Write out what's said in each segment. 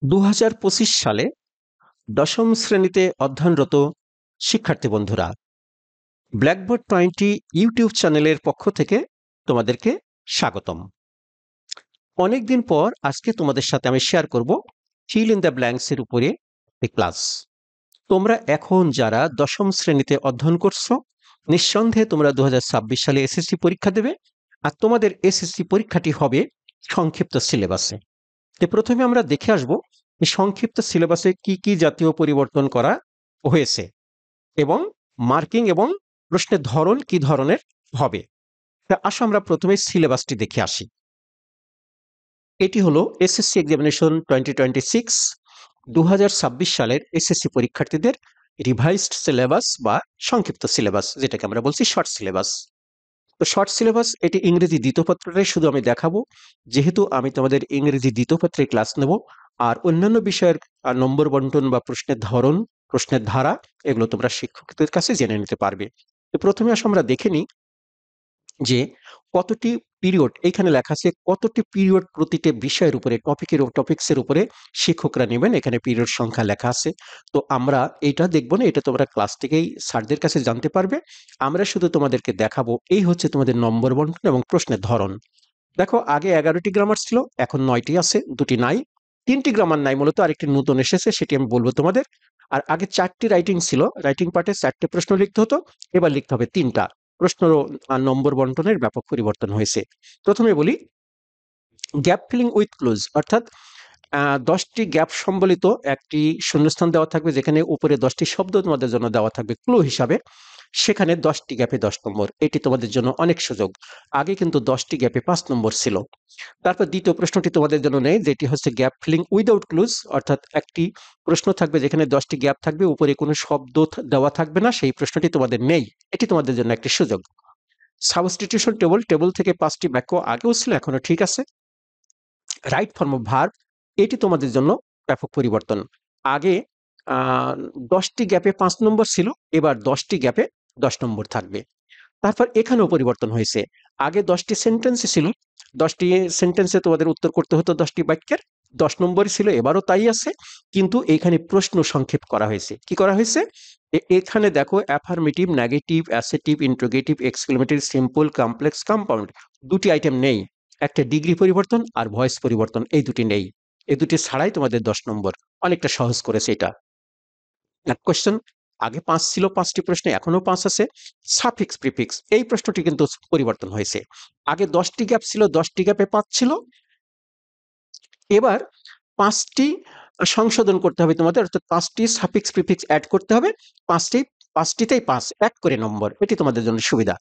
2025 সালে দশম শ্রেণীতে অধ্যয়নরত শিক্ষার্থী বন্ধুরা, ব্ল্যাকবোর্ড 20 ইউটিউব চ্যানেলের পক্ষ থেকে তোমাদেরকে স্বাগতম। অনেকদিন পর আজকে তোমাদের সাথে আমি শেয়ার করব ফিল ইন দ্য ব্ল্যাঙ্কস এর উপরে একটি ক্লাস। তোমরা এখন যারা দশম শ্রেণীতে অধ্যয়ন করছো, নিঃসন্দেহে তোমরা 2026 সালে এসএসসি পরীক্ষা দেবে, আর তোমাদের এসএসসি পরীক্ষাটি হবে সংক্ষিপ্ত সিলেবাসে। তো প্রথমে আমরা দেখে আসব এই সংক্ষিপ্ত সিলেবাসে কি কি জাতীয় পরিবর্তন করা হয়েছে এবং মার্কিং এবং প্রশ্নের ধরন কি ধরনের হবে। তা আসো আমরা প্রথমে সিলেবাসটি দেখে আসি। এটি হলো এসএসসি এক্সামিনেশন 2026 2026 সালের এসএসসি পরীক্ষার্থীদের রিভাইজড সিলেবাস বা সংক্ষিপ্ত সিলেবাস, যেটাকে আমরা বলছি শর্ট সিলেবাস। তো শর্ট সিলেবাস এটি ইংরেজি দ্বিতীয় পত্রটাই শুধু আমি দেখাবো, যেহেতু আমি তোমাদের ইংরেজি দ্বিতীয় পত্রে ক্লাস নেব। আর অন্যান্য বিষয়ের নম্বর বন্টন বা প্রশ্নের ধরন, প্রশ্নের ধারা, এগুলো তোমরা শিক্ষকদের কাছে জেনে নিতে পারবে। তো প্রথমে আসো আমরা দেখে নিই যে কতটি পিরিয়ড এখানে লেখা আছে, কতটি পিরিয়ড প্রতিটি বিষয়ের উপরে, টপিক্সের উপরে শিক্ষকরা নেবেন, এখানে পিরিয়ড সংখ্যা লেখা আছে। তো আমরা এটা দেখবো না, এটা তোমরা ক্লাস থেকেই স্যারদের কাছে জানতে পারবে। আমরা শুধু তোমাদেরকে দেখাবো এই হচ্ছে তোমাদের নম্বর বন্টন এবং প্রশ্নের ধরন। দেখো, আগে 11টি গ্রামার ছিল, এখন 9টি আছে, 2টি নাই। 3টি গ্রামার নাই, মূলত আরেকটি নতুন এসেছে, সেটি আমি বলবো তোমাদের। আর আগে 4টি রাইটিং ছিল, রাইটিং পার্টে 4টে প্রশ্ন লিখতে হতো, এবার লিখতে হবে 3টা। প্রশ্ন নম্বর বন্টনের ব্যাপক পরিবর্তন হয়েছে। প্রথমে বলি গ্যাপ ফিলিং উইথ ক্লুজ, অর্থাৎ 10টি গ্যাপ সম্বলিত একটি শূন্যস্থান দেওয়া থাকবে, যেখানে উপরে 10টি শব্দ তোমাদের জন্য দেওয়া থাকবে ক্লু হিসাবে। সেখানে 10টি গ্যাপে 10 নম্বর, এটি তোমাদের জন্য অনেক সুযোগ। আগে কিন্তু 10টি গ্যাপে 5 নম্বর ছিল। তারপর দ্বিতীয় প্রশ্নটি তোমাদের জন্য নেই, যেটি হচ্ছে গ্যাপ ফিলিং উইদাউট ক্লুজ, অর্থাৎ একটি প্রশ্ন থাকবে যেখানে 10টি গ্যাপ থাকবে, উপরে কোনো শব্দ দেওয়া থাকবে না, সেই প্রশ্নটি তোমাদের নেই। এটি তোমাদের জন্য একটি সুযোগ। সাবস্টিটিউশন টেবল, টেবল থেকে 5টি বাক্য আগেও ছিল, এখনো ঠিক আছে। রাইট ফর্ম অফ ভার্ব, এটি তোমাদের জন্য ব্যাপক পরিবর্তন। আগে 10টি গ্যাপে 5 নম্বর ছিল, এবার 10টি গ্যাপে 10 নম্বর থাকবে। তারপর এখানেও পরিবর্তন হয়েছে। আগে 10টি সেন্টেন্সে ছিল, 10টি সেন্টেন্সে তোমাদের উত্তর করতে হতো 10টি বাক্যের, 10 নম্বরই ছিল, এবারও তাই আছে। কিন্তু এখানে প্রশ্ন সংক্ষেপ করা হয়েছে। কি করা হয়েছে? এখানে দেখো, affirmative, negative, assertive, interrogative, exclamatory, simple, complex, compound, দুটি আইটেম নেই। একটা ডিগ্রি পরিবর্তন আর ভয়েস পরিবর্তন, এই দুটি নেই। এই দুটি ছাড়াই তোমাদের 10 নম্বর, অনেকটা সহজ করেছে এটা। কোয়েশ্চেন, আগে 5 ছিল, 5টি প্রশ্নে এখনো 5 আছে। সাফিক্স প্রিফিক্স, এই প্রশ্নটি কিন্তু পরিবর্তন হয়েছে। আগে 10টি গ্যাপ ছিল, 10টি গ্যাপে 5 ছিল, এবার 5টি সংশোধন করতে হবে তোমাদের, অর্থাৎ 5টি সাফিক্স প্রিফিক্স অ্যাড করতে হবে। 5টিতেই 5 এক করে নম্বর, এটি তোমাদের জন্য সুবিধা।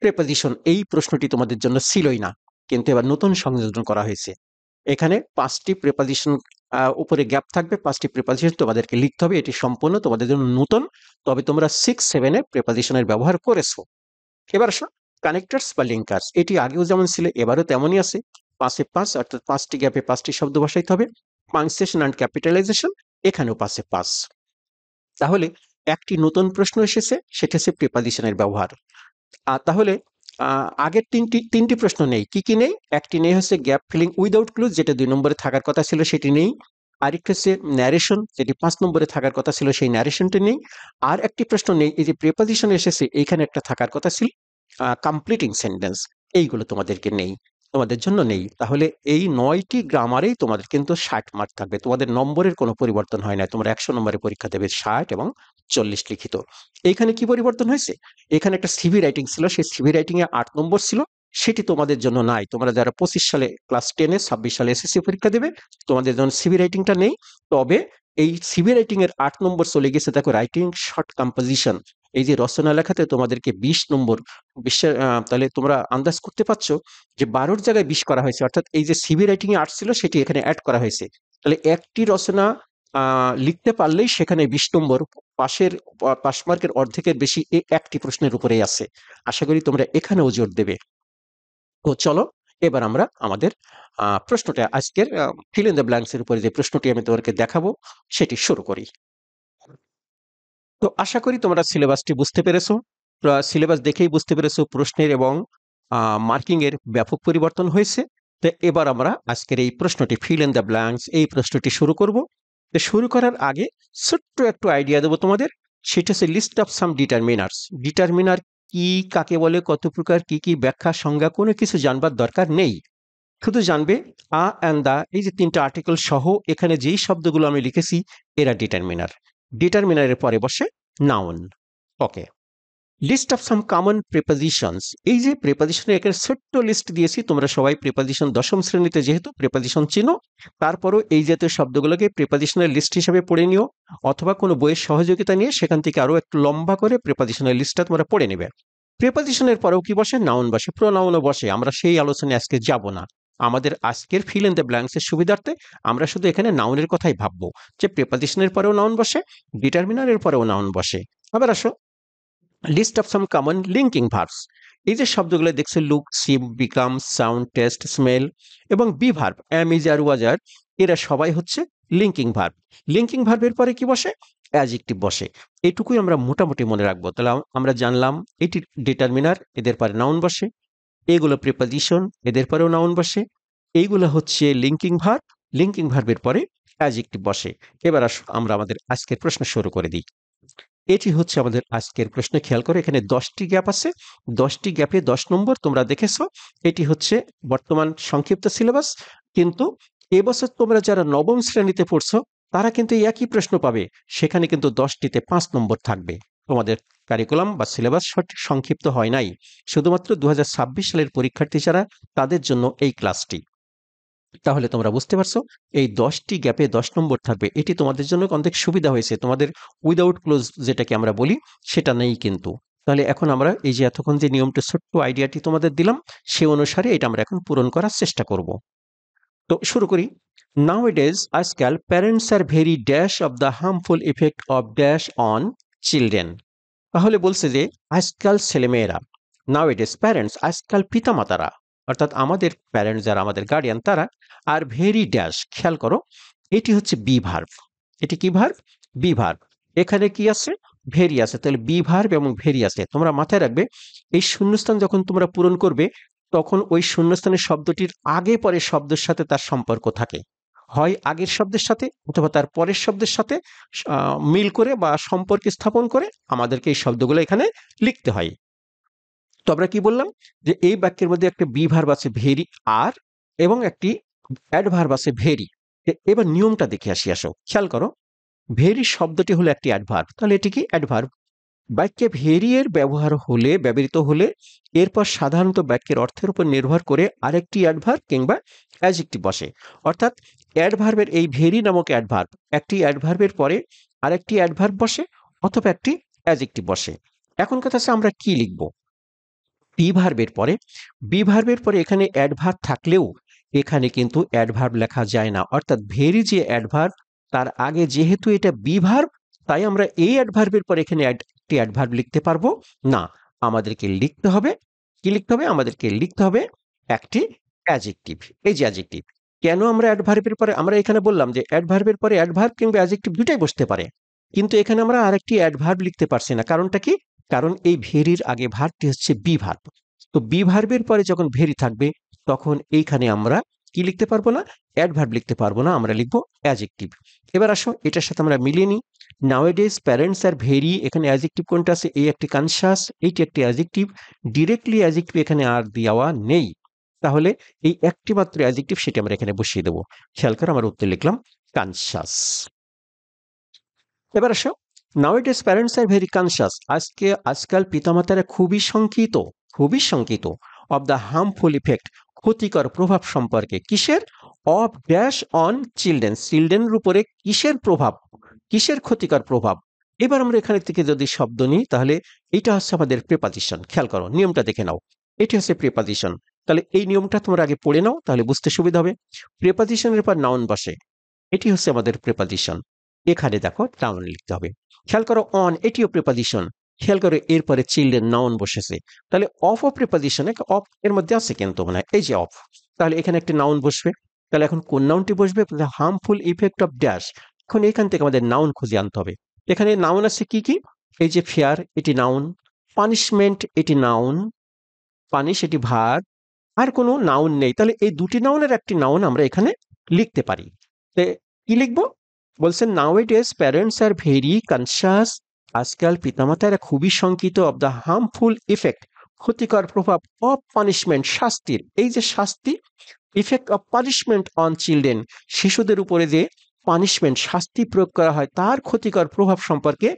প্রেপোজিশন, এই প্রশ্নটি তোমাদের জন্য ছিলই না, কিন্তু এবার নতুন সংযোজন করা হয়েছে। এখানে 5টি প্রেপোজিশন উপরে গ্যাপ থাকবে, 5টি প্রেপোজিশন তোমাদেরকে লিখতে হবে, এটি সম্পূর্ণ তোমাদের জন্য নতুন। তবে তোমরা 6-7 এ প্রেপোজিশনের ব্যবহার করেছো। এবার আসো কানেক্টরস বা লিঙ্কার্স, এটি আগেও যেমন ছিল এবারও তেমনই আছে। 5-এ 5, অর্থাৎ 5টি গ্যাপে 5টি শব্দ বসাইতে হবে। পাংচুয়েশন অ্যান্ড ক্যাপিটালাইজেশন, এখানেও 5-এ 5। তাহলে একটি নতুন প্রশ্ন এসেছে, সেটা হচ্ছে প্রেপোজিশনের ব্যবহার। তাহলে আগের তিনটি প্রশ্ন নেই। কি কি নেই? একটি নেই হচ্ছে গ্যাপ ফিলিং উইদাউট ক্লুজ, যেটা 2 নম্বরে থাকার কথা ছিল, সেটি নেই। আরেকটা হচ্ছে ন্যারেশন, যেটি 5 নম্বরে থাকার কথা ছিল, সেই ন্যারেশনটি নেই। আর একটি প্রশ্ন নেই, এই যে প্রেপোজিশন এসেছে, এইখানে একটা থাকার কথা ছিল, কমপ্লিটিং সেন্টেন্স, এইগুলো তোমাদেরকে নেই, তোমাদের জন্য নেই। তাহলে এই 9টি গ্রামারেই তোমাদের কিন্তু 60 মার্ক থাকবে, তোমাদের নম্বরের কোনো পরিবর্তন হয় না। তোমরা 100 নম্বরে পরীক্ষা দেবে, 60 এবং 40 লিখিত। এইখানে কি পরিবর্তন হয়েছে? এখানে একটা সিভি রাইটিং ছিল, সেই সিভি রাইটিং এ 8 নম্বর ছিল, সেটি তোমাদের জন্য নাই। তোমরা যারা 25 সালে ক্লাস 10-এ, 26 সালে এসএসসি পরীক্ষা দেবে, তোমাদের জন্য সিভি রাইটিংটা নেই। তবে এই সিভি রাইটিং এর 8 নম্বর চলে গেছে, দেখো রাইটিং শর্ট কম্পোজিশন, এই যে রচনা লেখাতে তোমাদেরকে 20 নম্বর। বিশ্বের তাহলে তোমরা আন্দাজ করতে পারছো যে 12-র জায়গায় 20 করা হয়েছে, অর্থাৎ এই যে সিভি রাইটিং এ 8 ছিল, সেটি এখানে অ্যাড করা হয়েছে। তাহলে একটি রচনা লিখতে পারলেই সেখানে 20 নম্বর, পাস মার্কের অর্ধেকের বেশি এই একটি প্রশ্নের উপরেই আছে। আশা করি তোমরা এখানেও জোর দেবে। তো চলো, এবার আমরা আমাদের প্রশ্নটা, আজকের ফিল ইন দ্য ব্ল্যাঙ্কস এর উপরে যে প্রশ্নটি আমি তোমাদেরকে দেখাবো, সেটি শুরু করি। তো আশা করি তোমরা সিলেবাসটি বুঝতে পেরেছো। সিলেবাস দেখেই বুঝতে পেরেছো প্রশ্নের এবং মার্কিং এর ব্যাপক পরিবর্তন হয়েছে। তো এবার আমরা আজকের এই প্রশ্নটি ফিল ইন দ্য ব্ল্যাঙ্কস এই প্রশ্নটি শুরু করব। তো শুরু করার আগে ছোট্ট একটু আইডিয়া দেবো তোমাদের, সেটা হচ্ছে list of some determiners. Determiner কি, কাকে বলে, কত প্রকার, কি কি ব্যাখ্যা, সংজ্ঞা, কোনো কিছু জানবার দরকার নেই। শুধু জানবে আ অ্যান্ড দা, এই যে তিনটা আর্টিকেল সহ এখানে যেই শব্দগুলো আমি লিখেছি এরা ডিটারমিনার। ডিটারমিনারের পরে বসে noun. Okay, list of some common prepositions. এই যে প্রিপোজিশনের এখানে ছোট্ট লিস্ট দিয়েছি, তোমরা সবাই প্রিপোজিশন দশম শ্রেণীতে যেহেতু প্রিপোজিশন চিনো, তারপরও এই জাতীয় শব্দগুলোকে প্রিপোজিশনের লিস্ট হিসেবে পড়ে নিও, অথবা কোনো বইয়ের সহযোগিতা নিয়ে সেখান থেকে আরো একটু লম্বা করে প্রিপোজিশনের লিস্টটা তোমরা পড়ে নেবে। প্রিপোজিশনের পরেও কি বসে? নাউন বসে, প্রোনাউনও বসে। আমরা সেই আলোচনায় আজকে যাব না। আমাদের আজকের ফিল ইন দ্য ব্ল্যাঙ্কস এর সুবিধার্থে আমরা শুধু এখানে নাউনের কথাই ভাববো, যে প্রিপোজিশনের পরেও নাউন বসে, ডিটারমিনারের পরেও নাউন বসে। আবার আসো, list of some common linking verbs. এই যে শব্দগুলো দেখছে, look, see, become, sound, taste, smell এবং be verb, am, is, are, was, are, এরা সবাই হচ্ছে লিঙ্কিং ভার্ব। লিঙ্কিং ভার্বের পরে কি বসে? অ্যাডজেক্টিভ বসে। এটুকুই আমরা মোটামুটি মনে রাখবো। তাহলে আমরা জানলাম এটি ডিটারমিনার, এদের পরে নাউন বসে। এগুলো প্রিপোজিশন, এদের পরেও নাউন বসে। এইগুলো হচ্ছে লিঙ্কিং ভার্ব, লিঙ্কিং ভার্বের পরে অ্যাডজেক্টিভ বসে। এবার আমরা আমাদের আজকের প্রশ্ন শুরু করে দিই। এটি হচ্ছে আমাদের আজকের প্রশ্ন। খেয়াল করে এখানে 10টি গ্যাপ আছে, 10টি গ্যাপে 10 নম্বর তোমরা দেখেছো। এটি হচ্ছে বর্তমান সংক্ষিপ্ত সিলেবাস, কিন্তু এবছর তোমরা যারা নবম শ্রেণীতে পড়ছো তারা কিন্তু এই একই প্রশ্ন পাবে। সেখানে কিন্তু 10টিতে 5 নম্বর থাকবে। তোমাদের কারিকুলাম বা সিলেবাস সঠিক সংক্ষিপ্ত হয় নাই, শুধুমাত্র 2026 সালের পরীক্ষার্থী যারা তাদের জন্য এই ক্লাসটি। তাহলে তোমরা বুঝতে পারছো এই 10টি গ্যাপে 10 নম্বর থাকবে। এটি তোমাদের জন্য অনেক সুবিধা হয়েছে। তোমাদের উইদাউট ক্লোজ যেটাকে আমরা বলি সেটা নেই কিন্তু। তাহলে এখন আমরা এই যে এতক্ষণ যে নিয়মটা, ছোট্ট আইডিয়াটি তোমাদের দিলাম, সে অনুসারে এটা আমরা এখন পূরণ করার চেষ্টা করব। তো শুরু করি। Nowadays, আজকাল parents are very dash of the harmful effect of dash on children. তাহলে বলছে যে আজকাল ছেলেমেয়েরা, নাওএডেজ প্যারেন্টস, আজকাল পিতামাতারা, অর্থাৎ আমাদের প্যারেন্টস যারা, আমাদের গার্ডিয়ান তারা, আর ভেরি ড্যাশ, খেয়াল করো এটি হচ্ছে বি ভার্ব। এটি কি ভার্ব? Be verb. এখানে কি আছে? ভেরি আছে। তাহলে বি ভার্ব এবং ভেরি আছে। তোমরা মাথায় রাখবে এই শূন্যস্থান যখন তোমরা পূরণ করবে তখন ওই শূন্যস্থানের শব্দটির আগে পরের শব্দের সাথে তার সম্পর্ক থাকে, হয় আগের শব্দের সাথে অথবা তার পরের শব্দের সাথে মিল করে বা সম্পর্ক স্থাপন করে আমাদেরকে এই শব্দগুলো এখানে লিখতে হয়। তো আমরা কি বললাম যে এই বাক্যের মধ্যে একটা বি ভার্ব আছে ভেরি আর, এবং একটি অ্যাডভার্ব আছে ভেরি। এবার নিয়মটা দেখে আসো, খেয়াল করো। ভেরি শব্দটি হলো একটি অ্যাডভার্ব, তাহলে এটি কি? অ্যাডভার্ব। বাক্যে ভেরি এর ব্যবহার হলে, ব্যবহৃত হলে, এরপর সাধারণত বাক্যের অর্থের উপর নির্ভর করে আরেকটি অ্যাডভার্ব কিংবা অ্যাডজেক্টিভ বসে। অর্থাৎ অ্যাডভার্বের এই ভেরি নামক অ্যাডভার্ব, একটি অ্যাডভার্বের পরে আরেকটি অ্যাডভার্ব বসে অথবা একটি অ্যাডজেক্টিভ বসে। এখন কথা হচ্ছে আমরা কি লিখব? বি ভার্বের পরে, বি ভার্বের পরে এখানে অ্যাডভার্ব থাকলেও এখানে কিন্তু অ্যাডভার্ব লেখা যায় না। অর্থাৎ ভেরি যে অ্যাডভার্ব তার আগে যেহেতু এটা বি ভার্ব, তাই আমরা এই অ্যাডভার্বের পরে এখানে একটি অ্যাডভার্ব লিখতে পারবো না। আমাদেরকে লিখতে হবে কি? লিখতে হবে আমাদেরকে লিখতে হবে একটি অ্যাডজেক্টিভ। এই যে অ্যাডজেক্টিভ, কেন আমরা অ্যাডভার্বের পরে, আমরা এখানে বললাম যে অ্যাডভার্বের পরে অ্যাডভার্ব কিংবা অ্যাডজেক্টিভ দুটাই বসতে পারে, কিন্তু এখানে আমরা আরেকটি অ্যাডভার্ব লিখতে পারছি না। কারণটা কি? কারণ এই ভেরির আগে ভার্বটি হচ্ছে বি ভার্ব। তো বি ভার্বের পরে যখন ভেরি থাকবে তখন এইখানে আমরা কি লিখতে পারবো না? অ্যাডভার্ব লিখতে পারবো না, আমরা লিখবো অ্যাডজেক্টিভ। এবার আসো এটার সাথে আমরা মিলিয়ে নিই। নাওএডেজ প্যারেন্টস আর ভেরি, এখানে অ্যাডজেক্টিভ কোনটা আছে? এই একটি কনশাস, এইটি একটি অ্যাডজেক্টিভ। ডিরেক্টলি অ্যাডজেক্টিভ এখানে আর দেওয়া নেই, তাহলে এই একটি মাত্র অ্যাডজেক্টিভ, সেটি আমরা এখানে বসিয়ে দেবো। খেয়াল করে আমার উত্তর লিখলাম কনশাস। এবার আসো, নাওএডেজ প্যারেন্টস আর ভেরি কনশাস, আজকাল পিতামাতারা খুবই শঙ্কিত, খুবই শঙ্কিত, অব দ্য হার্মফুল ইফেক্ট, ক্ষতিকর প্রভাব সম্পর্কে। কিসের? অফ ড্যাশ অন চিলড্রেন, চিলড্রেনের উপরে কিসের প্রভাব, কিসের ক্ষতিকর প্রভাব। এবার আমরা এখানে থেকে যদি শব্দ নিই তাহলে এটা হচ্ছে আমাদের প্রিপজিশন। খেয়াল করো নিয়মটা দেখে নাও, এটি হচ্ছে প্রিপজিশন। তাহলে এই নিয়মটা তোমরা আগে পড়ে নাও, তাহলে বুঝতে সুবিধা হবে। প্রিপজিশনের পর নাউন বসে, এটি হচ্ছে আমাদের প্রিপজিশন। এখানে দেখো নাউন লিখতে হবে। খেয়াল করো অন, এটিও প্রিপজিশন। খেয়াল করো এরপরে চিলড্রেন নাউন বসেছে, তাহলে অফ ও প্রিপজিশন, অফ এর মধ্যে আছে কিন্তু মনে হয়, এই যে অফ। তাহলে এখানে একটি নাউন বসবে, তাহলে এখন কোন নাউনটি বসবে? Harmful effect of dash. এখন এখান থেকে আমাদের নাউন খুঁজে আনতে হবে। এখানে নাউন আছে কি কি? এই যে ফেয়ার, এটি নাউন। পানিশমেন্ট, এটি নাউন। পানিশ, এটি ভার্ব। আর কোনো নাউন নেই, তাহলে এই দুটি নাউনের একটি নাউন আমরা এখানে লিখতে পারি। তো কি লিখবো? বলছেন নাওএডেজ প্যারেন্টস আর ভেরি কনসাস, আজকাল পিতামাতারা খুবই শঙ্কিত অব দ্য হার্মফুল ইফেক্ট, ক্ষতিকর প্রভাব, অফ পানিশমেন্ট, শাস্তির, এই যে শাস্তি, effect of punishment on children, শিশুদের উপরে যে পানিশমেন্ট শাস্তি প্রয়োগ করা হয় তার ক্ষতিকর প্রভাব সম্পর্কে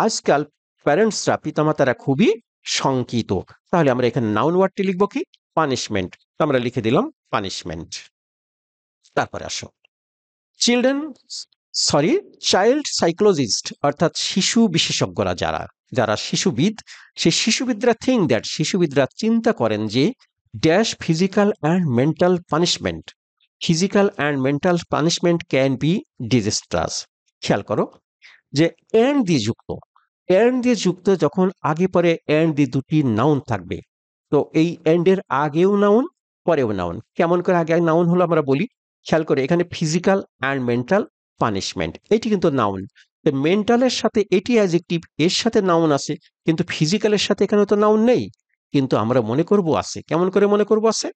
আজকাল প্যারেন্টসরা পিতামাতারা খুবই শঙ্কিত। তাহলে আমরা এখানে নাউন ওয়ার্ডটি লিখবো কি? পানিশমেন্ট। আমরা লিখে দিলাম পানিশমেন্ট। তারপরে আসো চিলড্রেন সরি চাইল্ড সাইকোলজিস্ট, অর্থাৎ শিশু বিশেষজ্ঞরা যারা যারা শিশুবিদ, সেই শিশুবিদরা থিঙ্ক দ্যাট, শিশুবিদরা চিন্তা করেন যে dash physical and mental punishment, physical and mental punishment can be disastrous. খেয়াল করো যে অ্যান্ড দিয়ে যুক্ত, অ্যান্ড দিয়ে যুক্ত যখন আগে পরে অ্যান্ড দিয়ে দুটি নাউন থাকবে, তো এই অ্যান্ডের আগেও নাউন পরেও নাউন। কেমন করে আগে নাউন হলো আমরা বলি, খেয়াল করে এখানে ফিজিক্যাল অ্যান্ড মেন্টাল পানিশমেন্ট, এটি কিন্তু নাউন। মেন্টালের সাথে এটি অ্যাডজেক্টিভ, এর সাথে নাউন আছে, কিন্তু ফিজিক্যালের সাথে এখানে তো নাউন নেই, কিন্তু আমরা মনে করব আছে। কেমন করে মনে করব আছে?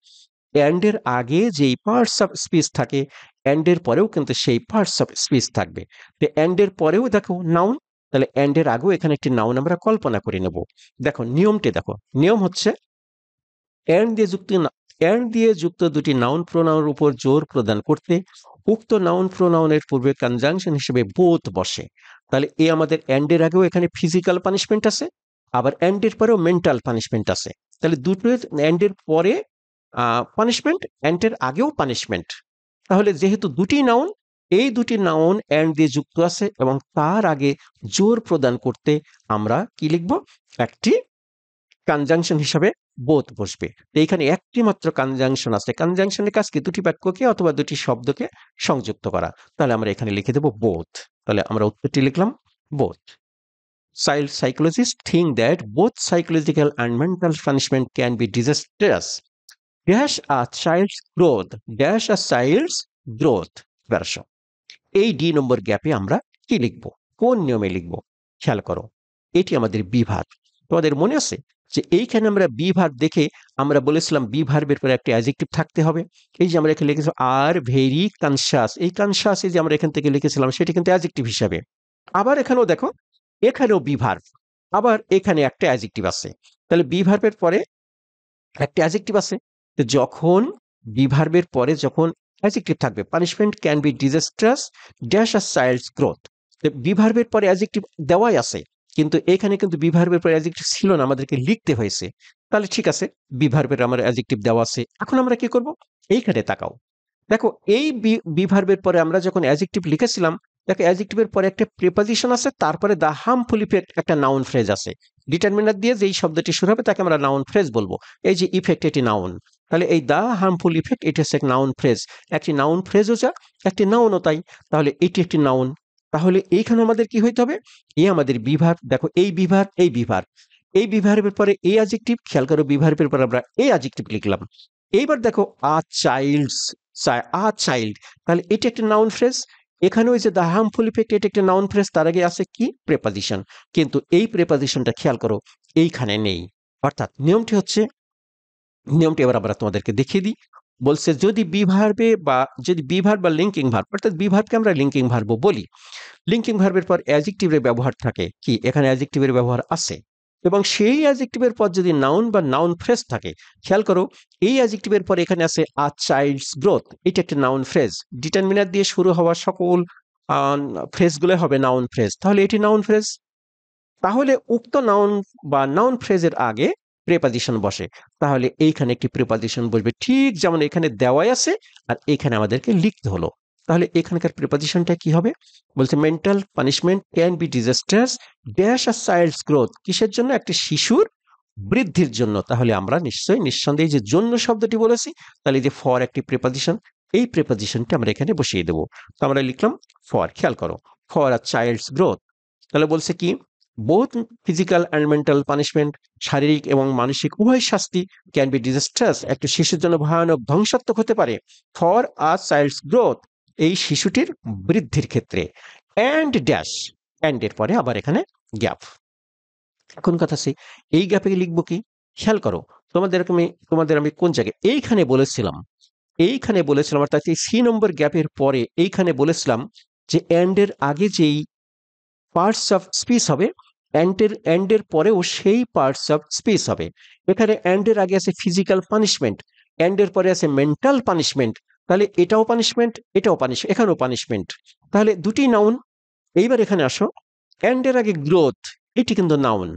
অ্যান্ডের আগে যেই পার্টস অফ স্পিচ থাকে, অ্যান্ডের পরেও কিন্তু সেই পার্টস অফ স্পিচ থাকবে। তো অ্যান্ডের পরেও দেখো নাউন, তাহলে অ্যান্ডের আগেও এখানে একটি নাউন আমরা কল্পনা করে নেব। দেখো নিয়মটি, দেখো নিয়ম হচ্ছে অ্যান্ড দিয়ে যুক্ত অ্যান্ড দিয়ে যুক্ত দুটি নাউন প্রোনাউনের উপর জোর প্রদান করতে উক্ত নাউন প্রোনাউনের পূর্বে কনজাংশন হিসেবে বোথ বসে। তাহলে এ আমাদের অ্যান্ডের আগেও এখানে ফিজিক্যাল পানিশমেন্ট আছে, আবার অ্যান্ডের পরেও মেন্টাল পানিশমেন্ট আছে। তাহলে দুটো অ্যান্ডের পরে পানিশমেন্ট, অ্যান্ডের আগেও পানিশমেন্ট। তাহলে যেহেতু দুটি নাউন, এই দুটি নাউন অ্যান্ড দিয়ে যুক্ত আছে এবং তার আগে জোর প্রদান করতে আমরা কি লিখব? একটি কনজাংশন হিসাবে বোথ বসবে। তো এইখানে একটি মাত্র কনজাংশন আছে, কনজাংশনের কাজ কি? দুটি বাক্যকে অথবা দুটি শব্দকে সংযুক্ত করা। তাহলে আমরা এখানে লিখে দেব বোথ। তাহলে আমরা উত্তরটি লিখলাম both. Child psychologists think that both psychological and mental punishment can be disastrous. Dash a child's growth, dash a child's growth version. এই ডি নম্বর গ্যাপে আমরা কি লিখব? কোন নিয়মে লিখব? খেয়াল করো, এটি আমাদের বি ভার্ব। তোমাদের মনে আছে যে এইখানে আমরা বি ভার্ব দেখে আমরা বলেছিলাম বি ভার্বের পরে একটা অ্যাডজেক্টিভ থাকতে হবে। এই যে আমরা এখানে লিখেছি আর ভেরি কনসাস, এই কনসাস যে আমরা এখান থেকে লিখেছিলাম সেটি কিন্তু অ্যাডজেক্টিভ হিসাবে। আবার এখানেও দেখো, এখানেও বি ভার্ব, আবার এখানে একটা অ্যাডজেক্টিভ আছে। তাহলে বি ভার্বের পরে একটা অ্যাডজেক্টিভ আছে। তো যখন বি ভার্বের পরে যখন অ্যাডজেক্টিভ থাকবে, punishment can be disastrous dash a child's growth, be ভার্বের পরে অ্যাডজেক্টিভ দেওয়াই আছে, কিন্তু এখানে কিন্তু বি ভার্বের পরে অ্যাডজেক্টিভ ছিল না, আমাদেরকে লিখতে হয়েছে। তাহলে ঠিক আছে, বি ভার্বের আমার অ্যাডজেক্টিভ দেওয়া আছে, এখন আমরা কি করব? এইখানে তাকাও, দেখো এই বি ভার্বের পরে আমরা যখন অ্যাডজেক্টিভ লিখেছিলাম, দেখো অ্যাডজেক্টিভের পরে একটা প্রিপজিশন আছে, তারপরে দ্য হার্মফুল ইফেক্ট একটা নাউন ফ্রেজ আছে। ডিটারমিনার দিয়ে যেই শব্দটি শুরু হবে তাকে আমরা নাউন ফ্রেজ বলবো। এই যে ইফেক্ট, এটি নাউন। তাহলে এই দ্য হার্মফুল ইফেক্ট এটি হচ্ছে নাউন ফ্রেজ, একটি নাউন ফ্রেজও যা, একটি নাউনও তাই। তাহলে এটি একটি নাউন। তাহলে এইখানে আমাদের কি হইতে হবে? এই আমাদের বিভার্ব, দেখো এই বিভার্ব, এই বিভার্ব, এই বিভার্বের পরে এই অ্যাডজেক্টিভ, খেয়াল করো বিভার্বের পরে আমরা এই অ্যাডজেক্টিভ লিখলাম। এইবার দেখো আ চাইল্ডস, আ চাইল্ড, তাহলে এটি একটা নাউন ফ্রেজ। এখানেও যে দ্য হার্মফুল ইফেক্ট এটি একটা নাউন ফ্রেজ, তার আগে আছে কি? প্রেপজিশন। কিন্তু এই প্রেপজিশনটা খেয়াল করো এইখানে নেই। অর্থাৎ নিয়মটি হচ্ছে, নিয়মটি এবার আমরা তোমাদেরকে দেখিয়ে দিই। বলছে যদি বিভার্বে বা যদি বিভার্ব বা লিঙ্কিং ভার্ব, অর্থাৎ বিভার্বকে আমরা লিঙ্কিং ভার্বও বলি, লিঙ্কিং ভার্বের পর অ্যাডজেক্টিভের ব্যবহার থাকে, কি এখানে অ্যাডজেক্টিভের ব্যবহার আছে, এবং সেই অ্যাডজেক্টিভের পর যদি নাউন বা নাউন ফ্রেজ থাকে, খেয়াল করো এই অ্যাডজেক্টিভের পর এখানে আছে আ চাইল্ডস গ্রোথ, এটা একটা নাউন ফ্রেজ। ডিটারমিনার দিয়ে শুরু হওয়া সকল ফ্রেজগুলো হবে নাউন ফ্রেজ, তাহলে এটি নাউন ফ্রেজ। তাহলে উক্ত নাউন বা নাউন ফ্রেজের আগে প্রেপজিশন বসে, তাহলে এইখানে একটি প্রেপজিশন বসবে, ঠিক যেমন এখানে দেওয়াই আছে আর এখানে আমাদেরকে লিখতে হলো। তাহলে এখানকার প্রিপজিশনটা কি হবে? বলছে mental punishment can be disasters dash a child's growth, কিসের জন্য? একটি শিশুর বৃদ্ধির জন্য। তাহলে আমরা নিঃসন্দেহে যে জন্য শব্দটি বলেছি, তাহলে যে ফর একটি প্রিপজিশন, এই প্রিপজিশনটা আমরা এখানে বসিয়ে দেবো। তো আমরা লিখলাম ফর, খেয়াল করো ফর আ চাইল্ডস গ্রোথ। তাহলে বলছে কি both physical and mental punishment, শারীরিক এবং মানসিক উভয় শাস্তি ক্যান বি ডিজাস্টার্স, একটা শিশুর জন্য ভয়ানক ধ্বংসাত্মক হতে পারে, ফর আ চাইল্ডস গ্রোথ, এই শিশুটির বৃদ্ধির ক্ষেত্রে। অ্যান্ড ড্যাশ, অ্যান্ড এর পরে আবার এখানে গ্যাপ। এখন কথা আছে এই গ্যাপে লিখবো কি? খেয়াল করো তোমাদের আমি কোন জায়গায় এইখানে বলেছিলাম অর্থাৎ এই সি নম্বর গ্যাপের পরে এইখানে বলেছিলাম যে এন্ড এর আগে যেই পার্টস অফ স্পিচ হবে এন্ডের পরেও সেই পার্টস অফ স্পিচ হবে। এখানে এন্ডের আগে আছে ফিজিক্যাল পানিশমেন্ট, এন্ডের পরে আছে মেন্টাল পানিশমেন্ট, তাহলে এটাও পানিশমেন্ট এটাও এখানেও পানিশমেন্ট, তাহলে দুটি নাউন। এইবার এখানে আসো, এন্ডের আগে গ্রোথ, এটি কিন্তু নাউন,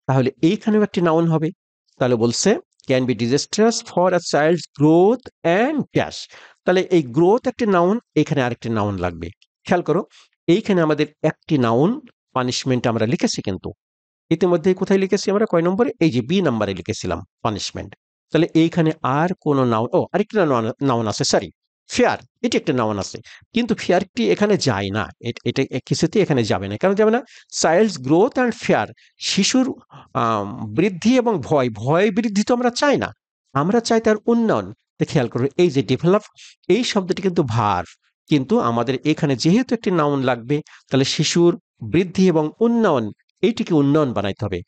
তাহলে এইখানেও একটি নাউন হবে। তাহলে বলছে can be disastrous for a child's growth and dash, তাহলে এই গ্রোথ একটি নাউন, এখানে আরেকটি নাউন লাগবে। খেয়াল করো, এইখানে আমাদের একটি নাউন, পানিশমেন্ট আমরা লিখেছি, কিন্তু ইতিমধ্যে কোথায় লিখেছি আমরা, কয় নম্বরে, এই যে বি নাম্বারে লিখেছিলাম পানিশমেন্ট। তাহলে এইখানে আর কোন নাউন, আরেকটা নাউন আছে, সরি, ফেয়ার, এটি একটা নাউন আছে, কিন্তু ফেয়ারটি এখানে যায় না, এটা কিছুতেই এখানে যাবে না, কেন যাবে না? চাইল্ডস গ্রোথ অ্যান্ড ফেয়ার, শিশুর বৃদ্ধি এবং ভয় বৃদ্ধি তো আমরা চাই না, আমরা চাই তার উন্নয়ন। খেয়াল করো, এই যে ডেভেলপ, এই শব্দটি কিন্তু ভার্ব, কিন্তু আমাদের এখানে যেহেতু একটি নাউন লাগবে, তাহলে শিশুর বৃদ্ধি এবং উন্নয়ন, এইটিকে উন্নয়ন বানাইতে হবে।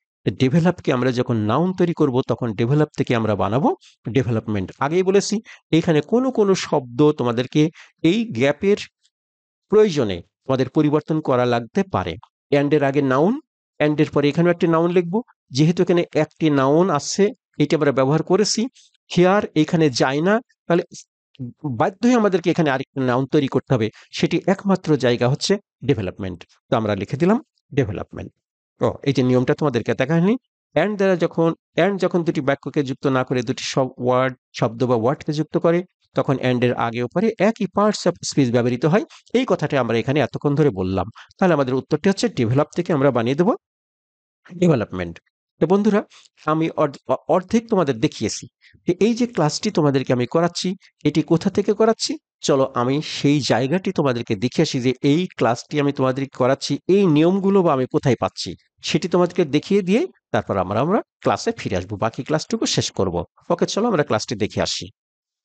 ডেভেলপকে আমরা যখন নাউন তৈরি করব, তখন ডেভেলপ থেকে আমরা বানাবো ডেভেলপমেন্ট। আগেই বলেছি, এখানে কোনো কোনো শব্দ তোমাদেরকে এই গ্যাপের প্রয়োজনে তোমাদের পরিবর্তন করা লাগতে পারে। এন্ডের আগে নাউন, এন্ডের পরে এখানেও একটি নাউন লিখবো, যেহেতু এখানে একটি নাউন আছে, এটি আমরা ব্যবহার করেছি, হিয়ার এখানে যায় না, তাহলে বাধ্য হয়ে আমাদেরকে এখানে আরেকটা নাউন তৈরি করতে হবে, সেটি একমাত্র জায়গা হচ্ছে ডেভেলপমেন্ট। তো আমরা লিখে দিলাম ডেভেলপমেন্ট। এই যে নিয়মটা তোমাদেরকে দেখায়নি, এন্ড যখন দুটি বাক্যকে যুক্ত না করে দুটি শব্দ বা ওয়ার্ডকে যুক্ত করে, তখন এন্ড এর আগে ও পরে একই পার্টস অফ স্পিচ ব্যবহৃত হয়। এই কথাটা আমরা এখানে এতক্ষণ ধরে বললাম। তাহলে আমাদের উত্তরটি হচ্ছে ডেভেলপ থেকে আমরা বানিয়ে দেব ডেভেলপমেন্ট। তো বন্ধুরা, আমি অর্ধেক তোমাদের দেখিয়েছি যে এই যে ক্লাসটি তোমাদেরকে আমি করাচ্ছি, এটি কোথা থেকে করাচ্ছি, চলো আমি সেই জায়গাটি তোমাদেরকে দেখে আসি, যে এই ক্লাসটি আমি তোমাদেরকে করাচ্ছি, এই নিয়মগুলো বা আমি কোথায় পাচ্ছি, সেটি তোমাদেরকে দেখিয়ে দিয়ে তারপর আমরা ক্লাসে ফিরে আসবো, বাকি ক্লাসটুকু শেষ করব। ওকে, চলো আমরা ক্লাসটি দেখে আসি।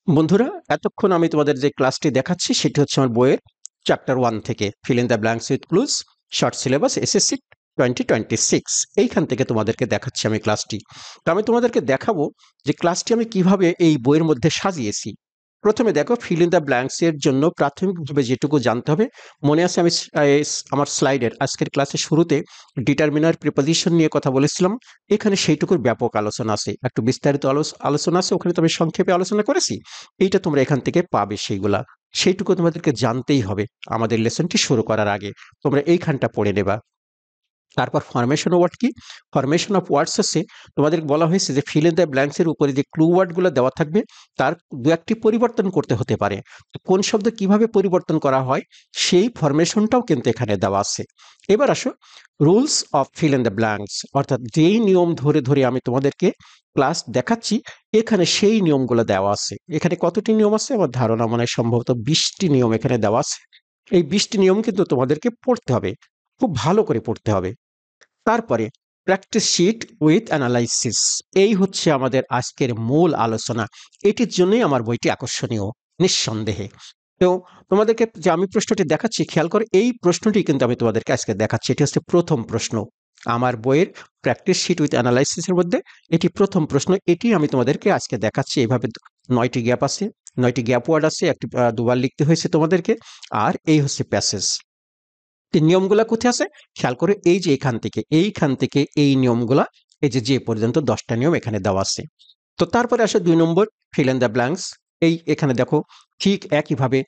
বন্ধুরা, এতক্ষণ আমি তোমাদের যে ক্লাসটি দেখাচ্ছি, সেটি হচ্ছে আমার বইয়ের চ্যাপ্টার 1 থেকে, fill in the blanks with clues, short syllabus, SSC 2026, এইখান থেকে তোমাদেরকে দেখাচ্ছি আমি ক্লাসটি। তো আমি তোমাদেরকে দেখাবো যে ক্লাসটি আমি কিভাবে এই বইয়ের মধ্যে সাজিয়েছি। প্রথমে দেখো, ফিল ইন দ্য ব্ল্যাঙ্কস এর জন্য প্রাথমিকভাবে যেটুকু জানতে হবে, মনে আছে আমি আমার স্লাইডের আজকের ক্লাসের শুরুতে ডিটারমিনার প্রিপোজিশন নিয়ে কথা বলেছিলাম, এখানে সেইটুকুর ব্যাপক আলোচনা আছে, একটু বিস্তারিত আলোচনা আছে, ওখানে তো আমি সংক্ষেপে আলোচনা করেছি, এইটা তোমরা এখান থেকে পাবে, সেইটুকু তোমাদেরকে জানতেই হবে আমাদের লেসনটি শুরু করার আগে, তোমরা এইখানটা পড়ে নেবা। তারপর ফরমেশন ওয়ার্ড কি, ফরমেশন অফ ওয়ার্ডস আছে, তোমাদের বলা হয়েছে যে ফিল ইন দ্য ব্ল্যাঙ্কস এর উপরে যে ক্লু ওয়ার্ডগুলো দেওয়া থাকবে, তার দু একটি পরিবর্তন করতে হতে পারে, কোন শব্দ কিভাবে পরিবর্তন করা হয়, সেই ফরমেশনটাও কিন্তু এখানে দেওয়া আছে। এবার আসো, rules of fill in the blanks, অর্থাৎ যেই নিয়ম ধরে ধরে আমি তোমাদেরকে ক্লাস দেখাচ্ছি, এখানে সেই নিয়মগুলো দেওয়া আছে। এখানে কতটি নিয়ম আছে? আমার ধারণা মনে হয় সম্ভবত 20টি নিয়ম এখানে দেওয়া আছে। এই 20টি নিয়ম কিন্তু তোমাদেরকে পড়তে হবে, খুব ভালো করে পড়তে হবে। তারপরে প্র্যাকটিস শিট উইথ অ্যানালাইসিস, এই হচ্ছে আমাদের আজকের মূল আলোচনা। এটির জন্যই আমার বইটি আকর্ষণীয়, নিঃসন্দেহে। তো তোমাদেরকে যে আমি প্রশ্নটি দেখাচ্ছি, খেয়াল করে, এই প্রশ্নটি কিন্তু আমি তোমাদেরকে আজকে দেখাচ্ছি, এটি হচ্ছে প্রথম প্রশ্ন আমার বইয়ের প্র্যাকটিস শিট উইথ অ্যানালাইসিসের মধ্যে, এটি প্রথম প্রশ্ন, এটি আমি তোমাদেরকে আজকে দেখাচ্ছি। এইভাবে 9টি গ্যাপ আছে, 9টি গ্যাপ ওয়ার্ড আছে, একটি দুবার লিখতে হয়েছে তোমাদেরকে, আর এই হচ্ছে প্যাসেজ। নিয়মগুলা কোথায় আছে খেয়াল করে, এই যে এইখান থেকে এই নিয়মগুলা, এই যে পর্যন্ত 10টা নিয়ম এখানে দেওয়া আছে। তো তারপরে আসে 2 নম্বর, ফিল ইন দ্য ব্ল্যাঙ্কস। এই এখানে দেখো, ঠিক একইভাবে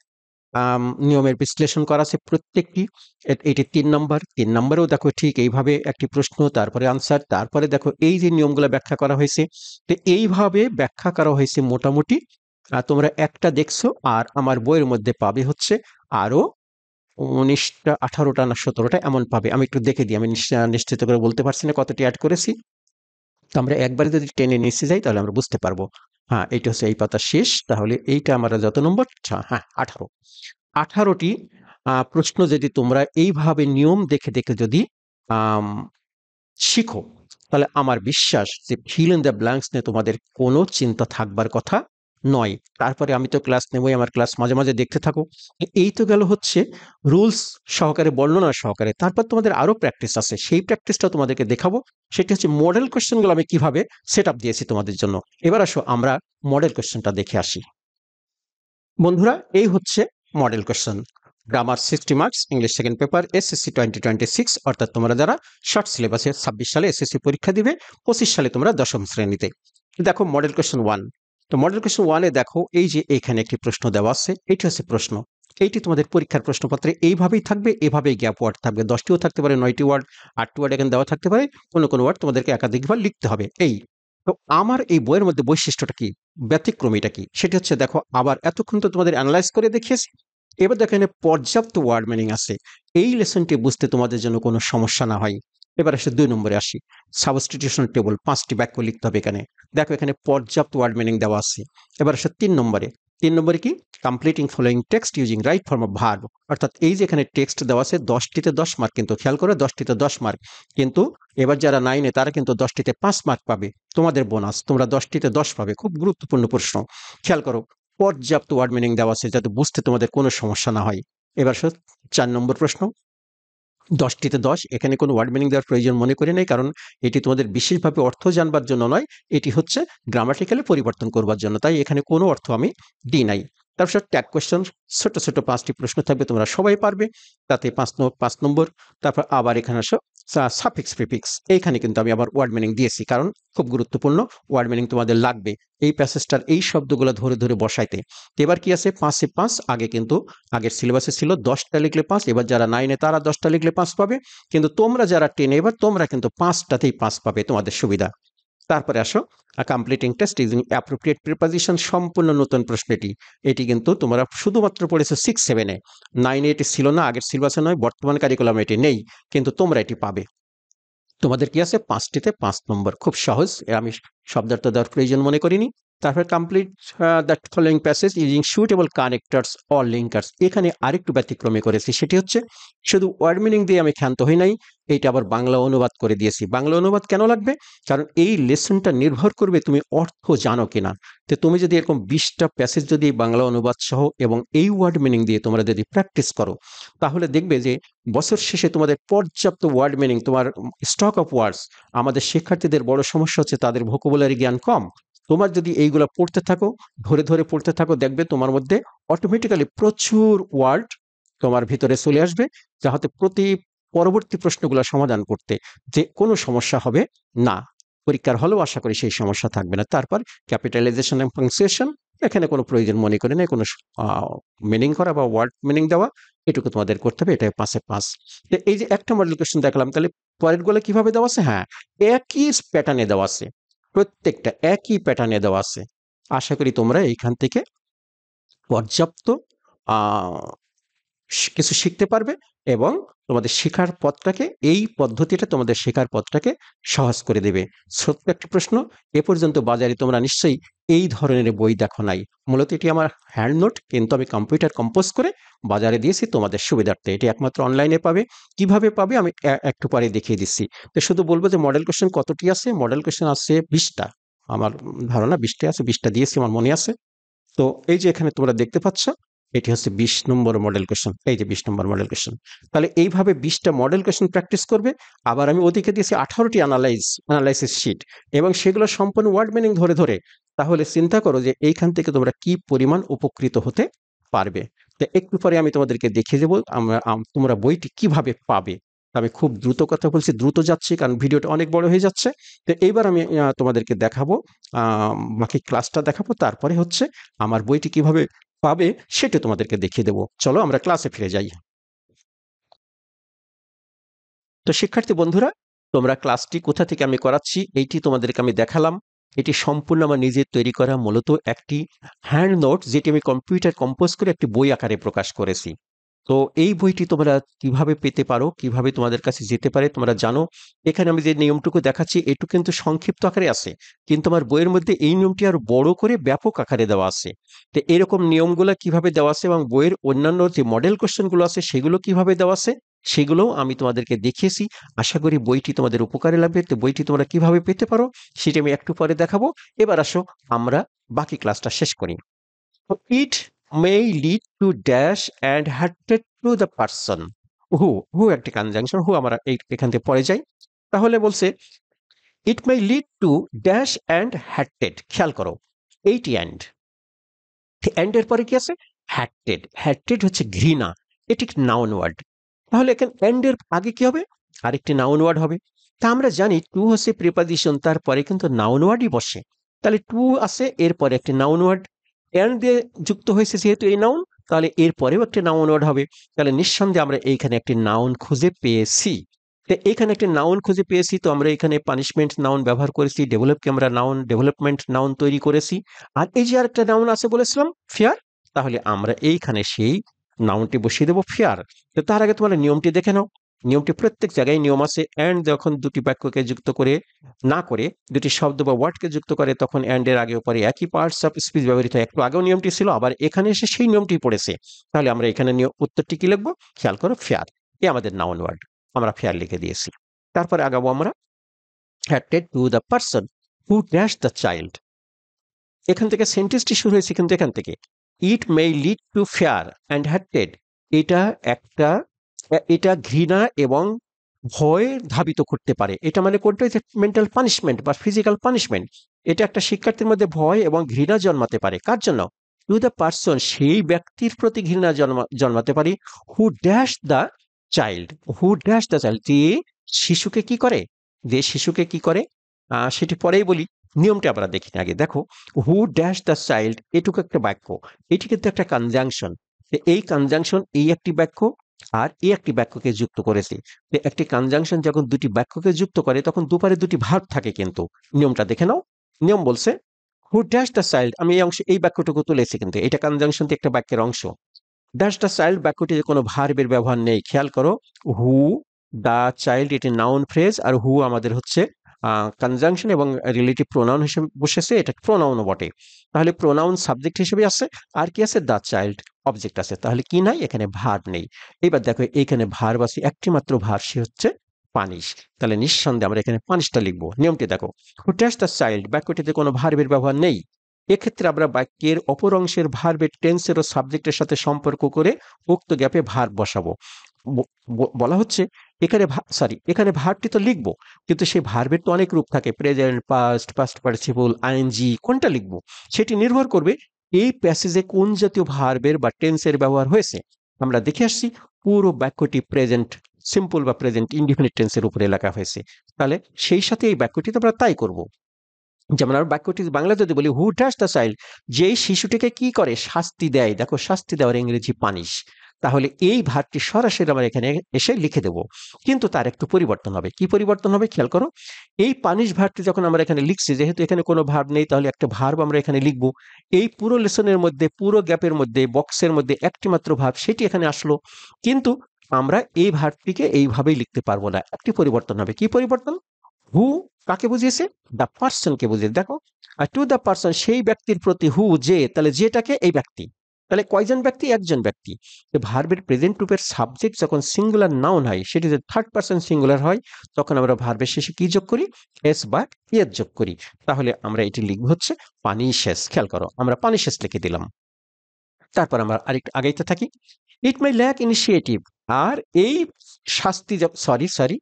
নিয়মের বিশ্লেষণ করা আছে প্রত্যেকটি। এটি 3 নম্বর, 3 নম্বরেও দেখো ঠিক এইভাবে একটি প্রশ্ন, তারপরে আনসার, তারপরে দেখো এই যে নিয়মগুলো ব্যাখ্যা করা হয়েছে। তো এইভাবে ব্যাখ্যা করা হয়েছে মোটামুটি, তোমরা একটা দেখছো, আর আমার বইয়ের মধ্যে পাবে হচ্ছে আরো 19টা, 18টা না 17টা এমন পাবে। আমি একটু দেখে দিই, আমি নিশ্চিত করে বলতে পারছি না কতটি অ্যাড করেছি। তো আমরা একবারে যদি টেনে নিচে যাই, তাহলে আমরা বুঝতে পারবো। হ্যাঁ, এইটা হচ্ছে এই পাতা শেষ, তাহলে এইটা আমরা যত নম্বর, হ্যাঁ 18টি প্রশ্ন যদি তোমরা এইভাবে নিয়ম দেখে দেখে যদি শিখো, তাহলে আমার বিশ্বাস যে ফিল ইন দ্য ব্ল্যাঙ্কস নিয়ে তোমাদের কোনো চিন্তা থাকবার কথা নয়। তারপরে আমি তো ক্লাস নেবই, আমার ক্লাস মাঝে মাঝে দেখতে থাকো। এই তো গেল হচ্ছে রুলস সহকারে, বর্ণনা সহকারে। তারপর তোমাদের আরো প্র্যাকটিস আছে, সেই প্র্যাকটিসটা তোমাদেরকে দেখাবো। সেটি হচ্ছে মডেল কোশ্চেনগুলো আমি কিভাবে সেট আপ দিয়েছি তোমাদের জন্য। এবার আসো আমরা মডেল কোশ্চেনটা দেখে আসি। বন্ধুরা, এই হচ্ছে model question. Grammar 60 marks, English second paper, SSC 2026, অর্থাৎ তোমরা যারা শর্ট সিলেবাসে 26 সালে এসএসসি পরীক্ষা দিবে, 25 সালে তোমরা দশম শ্রেণীতে। দেখো মডেল কোশ্চেন 1। তো মডেল কোশ্চেন 1-এ দেখো এই যে এখানে একটি প্রশ্ন দেওয়া আছে, এটি হচ্ছে প্রশ্ন। এইটি তোমাদের পরীক্ষার প্রশ্নপত্রে এইভাবেই থাকবে, এভাবেই গ্যাপ ওয়ার্ড থাকবে। 10টিও থাকতে পারে, 9টি ওয়ার্ড, 8টি ওয়ার্ড এখানে দেওয়া থাকতে পারে। কোনো কোনো ওয়ার্ড তোমাদেরকে একাধিকবার লিখতে হবে। এই তো আমার এই বইয়ের মধ্যে বৈশিষ্ট্যটা কি, ব্যতিক্রমীটা কি, সেটি হচ্ছে দেখো, আবার এতক্ষণ তো তোমাদের অ্যানালাইজ করে দেখিয়েছি। এবার দেখো এখানে পর্যাপ্ত ওয়ার্ড মিনিং আছে, এই লেসনটি বুঝতে তোমাদের জন্য কোনো সমস্যা না হয়। এবার আসে 2 নম্বরে আসি। সাবস্টিটিউশন টেবল, 5টি বাক্য লিখতে হবে এখানে। দেখো এখানে পর্যাপ্ত ওয়ার্ড মিনিং দেওয়া আছে। এবার আসে 3 নম্বরে। 3 নম্বরে কি, completing following text using right form of verb. অর্থাৎ এই যে এখানে টেক্সট দেওয়া আছে 10টিতে 10 মার্ক, কিন্তু খেয়াল করে 10টিতে 10 মার্ক, কিন্তু এবার যারা 9-এ তারা কিন্তু 10টিতে 5 মার্ক পাবে। তোমাদের বোনাস, তোমরা 10টিতে 10 পাবে। খুব গুরুত্বপূর্ণ প্রশ্ন, খেয়াল করো। পর্যাপ্ত ওয়ার্ড মিনিং দেওয়া আছে যাতে বুঝতে তোমাদের কোনো সমস্যা না হয়। এবার 4 নম্বর প্রশ্ন। 10টিতে 10, এখানে কোনো ওয়ার্ড মিনিং দেওয়ার প্রয়োজন মনে করি নাই, কারণ এটি তোমাদের বিশেষভাবে অর্থ জানবার জন্য নয়, এটি হচ্ছে গ্রামাটিক্যালি পরিবর্তন করবার জন্য, তাই এখানে কোনো অর্থ আমি দিই নাই। তারপর ট্যাগ কোয়েশ্চেন, ছোট ছোট 5টি প্রশ্ন থাকবে, তোমরা সবাই পারবে, তাতে 5 নম্বর। তারপর আবার এখানে আসো সাফিক্স প্রিফিক্স, এইখানে কিন্তু আমি আবার ওয়ার্ড মিনিং দিয়েছি, কারণ খুব গুরুত্বপূর্ণ, ওয়ার্ড মিনিং তোমাদের লাগবে এই প্যাসেজটার এই শব্দগুলো ধরে ধরে বসাইতে। এবার কি আছে, 5-এ 5, আগে কিন্তু আগের সিলেবাসে ছিল 10টা লিখলে 5, এবার যারা 9-এ তারা 10টা লিখলে 5 পাবে, কিন্তু তোমরা যারা 10-এ এবার তোমরা কিন্তু 5টাতেই 5 পাবে, তোমাদের সুবিধা। তারপরে আসো completing text using appropriate preposition, সম্পূর্ণ নতুন প্রশ্ন এটি। এটি কিন্তু তোমরা শুধুমাত্র পড়েছো 6-7-এ, 9-এ এটি ছিল না, আগের সিলেবাসে নয়, বর্তমান কারিকুলামে এটি নেই, কিন্তু তোমরা এটি পাবে। তোমাদের কি আছে, 5টিতে 5 নম্বর, খুব সহজ, আমি শব্দার্থ দেওয়ার প্রয়োজন মনে করিনি। তারপর complete that following passage using suitable connectors or linkers, এখানে আরেকটু ব্যতিক্রমী করেছি, সেটি হচ্ছে শুধু ওয়ার্ড মিনিং দিয়ে আমি ক্ষান্ত হই নাই, এইটা আবার বাংলা অনুবাদ করে দিয়েছি। বাংলা অনুবাদ কেন লাগবে, কারণ এই লেসনটা নির্ভর করবে তুমি অর্থ জানো কিনা। তো তুমি যদি এরকম 20টা প্যাসেজ যদি বাংলা অনুবাদ সহ এবং এই ওয়ার্ড মিনিং দিয়ে তোমরা যদি প্র্যাকটিস করো, তাহলে দেখবে যে বছর শেষে তোমাদের পর্যাপ্ত ওয়ার্ড মিনিং, তোমার স্টক অফ ওয়ার্ডস। আমাদের শিক্ষার্থীদের বড় সমস্যা হচ্ছে তাদের ভোকাবুলারি জ্ঞান কম। তোমার যদি এইগুলো পড়তে থাকো, ধরে ধরে পড়তে থাকো, দেখবে তোমার মধ্যে অটোমেটিক্যালি প্রচুর ওয়ার্ড তোমার ভিতরে চলে আসবে, যাতে পরবর্তী প্রশ্নগুলো সমাধান করতে যে কোনো সমস্যা হবে না। পরীক্ষার হলেও আশা করি সেই সমস্যা থাকবে না। তারপর ক্যাপিটালাইজেশন এবং পাংচুয়েশন, এখানে কোনো প্রয়োজন মনে করে নাই, কোনো মিনিং করা বা ওয়ার্ড মিনিং দেওয়া, এটুকু তোমাদের করতে হবে। এটা 5-এ 5। এই যে একটা মডেল কোয়েশ্চেন দেখলাম, তাহলে পরেরগুলো কিভাবে দেওয়া আছে? হ্যাঁ, একই প্যাটার্নে দেওয়া আছে, প্রত্যেকটা একই প্যাটার্নে দেওয়া আছে। আশা করি তোমরা এইখান থেকে পর্যাপ্ত কিছু শিখতে পারবে, এবং তোমাদের শেখার পথটাকে, এই পদ্ধতিটা তোমাদের শেখার পথটাকে সহজ করে দেবে। ছোট্ট একটা প্রশ্ন, এ পর্যন্ত বাজারে তোমরা নিশ্চয়ই এই ধরনের বই দেখো নাই। মূলত এটি আমার হ্যান্ড নোট, কিন্তু আমি কম্পিউটার কম্পোজ করে বাজারে দিয়েছি তোমাদের সুবিধার্থে। এটি একমাত্র অনলাইনে পাবে। কিভাবে পাবে আমি একটু পরে দেখিয়ে দিচ্ছি। তো শুধু বলবো যে মডেল কোশ্চেন কতটি আছে, মডেল কোশ্চেন আছে 20টা, আমার ধারণা 20টা আছে, 20টা দিয়েছি আমার মনে আছে। তো এই যে এখানে তোমরা দেখতে পাচ্ছ, এটি হচ্ছে 20 নম্বর মডেল কোশ্চেন, এই যে 20 নম্বর মডেল কোশ্চেন। তাহলে এইভাবে 20টা মডেল কোশ্চেন প্র্যাকটিস করবে। আবার আমি ওদিকে দিয়েছি 18টি অ্যানালাইসিস শিট, এবং সেগুলো সম্পূর্ণ ওয়ার্ড মিনিং ধরে ধরে। তাহলে চিন্তা করো যে এইখান থেকে তোমরা কি পরিমাণ উপকৃত হতে পারবে। তো একটু পরে আমি তোমাদেরকে দেখিয়ে দেবো তোমরা বইটি কিভাবে পাবে। আমি খুব দ্রুত কথা বলছি, দ্রুত যাচ্ছি, কারণ ভিডিওটা অনেক বড় হয়ে যাচ্ছে। তো এইবার আমি তোমাদেরকে দেখাবো, বাকি ক্লাসটা দেখাবো, তারপরে হচ্ছে আমার বইটি কিভাবে পাবে সেটা তোমাদেরকে দেখিয়ে দেবো। চলো আমরা ক্লাসে ফিরে যাই। তো শিক্ষার্থী বন্ধুরা, তোমরা ক্লাসটি কোথা থেকে আমি করাচ্ছি এইটি তোমাদেরকে আমি দেখালাম। এটি সম্পূর্ণ আমার নিজের তৈরি করা মূলত একটি হ্যান্ড নোট, যেটি আমি কম্পিউটার কম্পোজ করে একটি বই আকারে প্রকাশ করেছি। তো এই বইটি তোমরা কিভাবে পেতে পারো, কিভাবে তোমাদের কাছে যেতে পারে তোমরা জানো। এখানে আমি যে নিয়মটুকু দেখাচ্ছি এটুকু কিন্তু সংক্ষিপ্ত আকারে আছে, কিন্তু আমার বইয়ের মধ্যে এই নিয়মটি আরো বড় করে ব্যাপক আকারে দেওয়া আছে। তো এরকম নিয়মগুলো কিভাবে দেওয়া আছে এবং বইয়ের অন্যান্য যে মডেল কোশ্চেনগুলো আছে সেগুলো কিভাবে দেওয়া আছে সেগুলোও আমি তোমাদেরকে দেখিয়েছি। আশা করি বইটি তোমাদের উপকারে লাগবে। তো বইটি তোমরা কিভাবে পেতে পারো সেটি আমি একটু পরে দেখাবো। এবার আসো আমরা বাকি ক্লাসটা শেষ করি। It may lead to dash and hearted to the person who একটি কনজাংশন, হু আমরা এখান থেকে পরে যাই। তাহলে বলছে it may lead to dash and hearted, খেয়াল করো এইটি অ্যান্ড এর পরে কি আছে হ্যাটেড, হ্যাটেড হচ্ছে ঘৃণা, এটি নাউন ওয়ার্ড। তাহলে এখানে অ্যান্ড এর আগে কি হবে আরেকটি নাউন ওয়ার্ড হবে। তা আমরা জানি টু হচ্ছে প্রিপজিশন, তারপরে কিন্তু নাউন ওয়ার্ডই বসে, তাহলে টু আছে এরপরে একটি নাউন ওয়ার্ড, অ্যান্ড দিয়ে যুক্ত হয়েছে যেহেতু এই নাউন, তাহলে এর পরেও একটি নাউন ওয়ার্ড হবে। তাহলে নিঃসন্দেহে আমরা এইখানে একটি নাউন খুঁজে পেয়েছি। তো এখানে একটি নাউন খুঁজে পেয়েছি, তো আমরা এখানে পানিশমেন্ট নাউন ব্যবহার করেছি, ডেভেলপকে আমরা নাউন ডেভেলপমেন্ট নাউন তৈরি করেছি। আর এই যে আরেকটা নাউন আছে বলেছিলাম ফেয়ার, তাহলে আমরা এইখানে সেই নাউনটি বসিয়ে দেবো ফেয়ার। তো তার আগে তোমরা নিয়মটি দেখে নাও। নিয়মটি প্রত্যেক জায়গায় নিয়ম আছে, অ্যান্ড যখন দুটি বাক্যকে যুক্ত করে না করে দুটি শব্দ বা ওয়ার্ডকে যুক্ত করে তখন অ্যান্ড এর আগে পরে একই পার্টস অফ স্পিচ ব্যবহৃত হয়। একটু আগেও নিয়মটি ছিল, আবার এখানে এসে সেই নিয়মটি পড়েছে। তাহলে আমরা এখানে উত্তরটি কি লিখবো খেয়াল করো ফেয়ার, এ আমাদের নাউন ওয়ার্ড, আমরা ফেয়ার লিখে দিয়েছি। তারপরে আগাবো আমরা hated to the person who dash the child. এখান থেকে সেন্টেন্সটি শুরু হয়েছে কিন্তু এখান থেকে it may lead to fair and hated, এটা একটা এটা ঘৃণা এবং ভয় ধাবিত করতে পারে। এটা মানে কোনটা হচ্ছে মেন্টাল পানিশমেন্ট বা ফিজিক্যাল পানিশমেন্ট। এটা একটা শিক্ষার্থীর মধ্যে ভয় এবং ঘৃণা জন্মাতে পারে, কার জন্য টু দ্য পার্সন সেই ব্যক্তির প্রতি ঘৃণা জন্মাতে পারে হু dash the child, who dash the child যে শিশুকে কি করে, যে শিশুকে কি করে সেটি পরেই বলি। নিয়মটা আমরা দেখি আগে, দেখো হু ড্যাশ দ্য চাইল্ড এটুকু একটা বাক্য, এটি কিন্তু একটা কনজাংশন। এই কনজাংশন এই একটি বাক্য আর এই একটি বাক্যকে যুক্ত করেছে। একটি কনজাংশন যখন দুটি বাক্যকে যুক্ত করে তখন দুপারে দুটি ভার্ব থাকে, কিন্তু নিয়মটা দেখে নাও। নিয়ম বলছে হু ড্যাশ দ্য চাইল্ড, আমি এই অংশ এই বাক্যটুকু তুলেছি, কিন্তু এটা কনজাংশন একটা বাক্যের অংশ। ড্যাশ দ্য চাইল্ড বাক্যটিতে কোনো ভার্বের ব্যবহার নেই, খেয়াল করো হু দ্য চাইল্ড এটি নাউন ফ্রেজ, আর হু আমাদের হচ্ছে কনজাংশন এবং রিলেটিভ প্রোনাউন হিসেবে বসেছে, এটা প্রোনাউনও বটে। তাহলে প্রোনাউন সাবজেক্ট হিসেবে আছে, আর কি আছে দ্য চাইল্ড অবজেক্ট আছে, তাহলে কি নাই এখানে ভার্ব নেই। এবার দেখো এইখানে ভার্ব আছে একটি মাত্র ভার্ব, সে হচ্ছে পানিশ, তাহলে নিঃসন্দেহে আমরা এখানে পানিশটা লিখবো। নিয়মটি দেখো হু ড্যাশ দ্য চাইল্ড বাক্যটিতে কোনো ভার্বের ব্যবহার নেই, এক্ষেত্রে আমরা বাক্যের অপর অংশের ভার্বের টেন্সের ও সাবজেক্টের সাথে সম্পর্ক করে উক্ত গ্যাপে ভার্ব বসাবো। বলা হচ্ছে এখানে এখানে ভার্বটি তো লিখবো, কিন্তু সেই ভার্বের তো অনেক রূপ থাকে, present, past, past participle, ING, কোনটা লিখবো সেটি নির্ভর করবে এই প্যাসেজে কোন জাতীয় ভার্বের বা টেন্সের ব্যবহার হয়েছে। আমরা দেখে আসছি পুরো বাক্যটি প্রেজেন্ট সিম্পল বা প্রেজেন্ট ইনডিফিনিট টেন্সের উপরে লেখা হয়েছে, তাহলে সেই সাথে এই বাক্যটি তো আমরা তাই করব। যেমন আর বাক্যটি বাংলা যদি বলি হু ড্যাশ দ্য চাইল্ড, যেই শিশুটিকে কি করে শাস্তি দেয়, দেখো শাস্তি দেওয়ার ইংরেজি পানিশ, তাহলে এই ভার্বটি সরাসরি আমরা এখানে এসে লিখে দেব। কিন্তু তার একটু পরিবর্তন হবে, কি পরিবর্তন হবে খেয়াল করো, এই পানিশ ভার্বটি যখন আমরা এখানে লিখছি যেহেতু এখানে কোনো ভার্ব নেই, তাহলে একটা ভার্ব আমরা এখানে লিখব। এই পুরো লেসনের মধ্যে পুরো গ্যাপের মধ্যে বক্সের মধ্যে একটি মাত্র ভার্ব সেটি এখানে আসলো, কিন্তু আমরা এই ভার্বটিকে এইভাবেই লিখতে পারবো না, একটি পরিবর্তন হবে। কি পরিবর্তন, হু কাকে বুঝিয়েছে দ্য পার্সনকে বুঝিয়ে, দেখো আর টু দ্য পার্সন সেই ব্যক্তির প্রতি, হু যে, তাহলে যেটাকে এই ব্যক্তি, তাহলে কয়জন ব্যক্তি একজন ব্যক্তি। ভার্বের প্রেজেন্ট রূপের সাবজেক্ট যখন সিঙ্গুলার নাউন হয় সেটি যদি থার্ড পার্সন সিঙ্গুলার হয় তখন আমরা ভার্বের শেষে কি যোগ করি এস বা ইয়েস যোগ করি, তাহলে আমরা এটি লিখব হচ্ছে পানিশেস। খেয়াল করো আমরা পানিশেস লিখে দিলাম। তারপর আমরা আরেকটু আগাইতে থাকি, ইট মাই ল্যাক ইনিশিয়েটিভ, আর এই শাস্তি সরি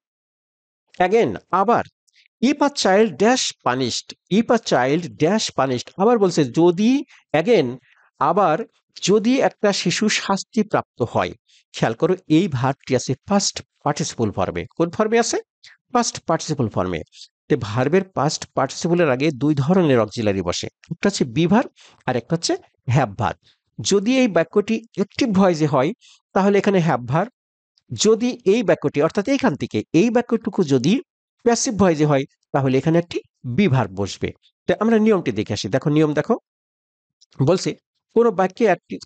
অ্যাগেন আবার if a child dash punished, if a child dash punished, আবার বলছে যদি অ্যাগেন আবার যদি একটা শিশু শাস্তি প্রাপ্ত হয়। খেয়াল করো এই ভার্বটি আছে ফার্স্ট পার্টিসিপল ফর্মে, কোন ফর্মে আছে ফার্স্ট পার্টিসিপল ফর্মে। তো ভার্বের পাস্ট পার্টিসিপলের আগে দুই ধরনের অক্সিলারি বসে, একটা হচ্ছে বি ভার্ব আর একটা হচ্ছে হ্যাভ ভার্ব। যদি এই বাক্যটি অ্যাক্টিভ ভয়েসে হয় তাহলে এখানে হ্যাভ ভার্ব, যদি এই বাক্যটি অর্থাৎ এইখান থেকে এই বাক্যটুকু যদি প্যাসিভ ভয়েসে হয় তাহলে এখানে একটি বি ভার্ব বসবে। তো আমরা নিয়মটি দেখে আসি, দেখো নিয়ম দেখো বলছে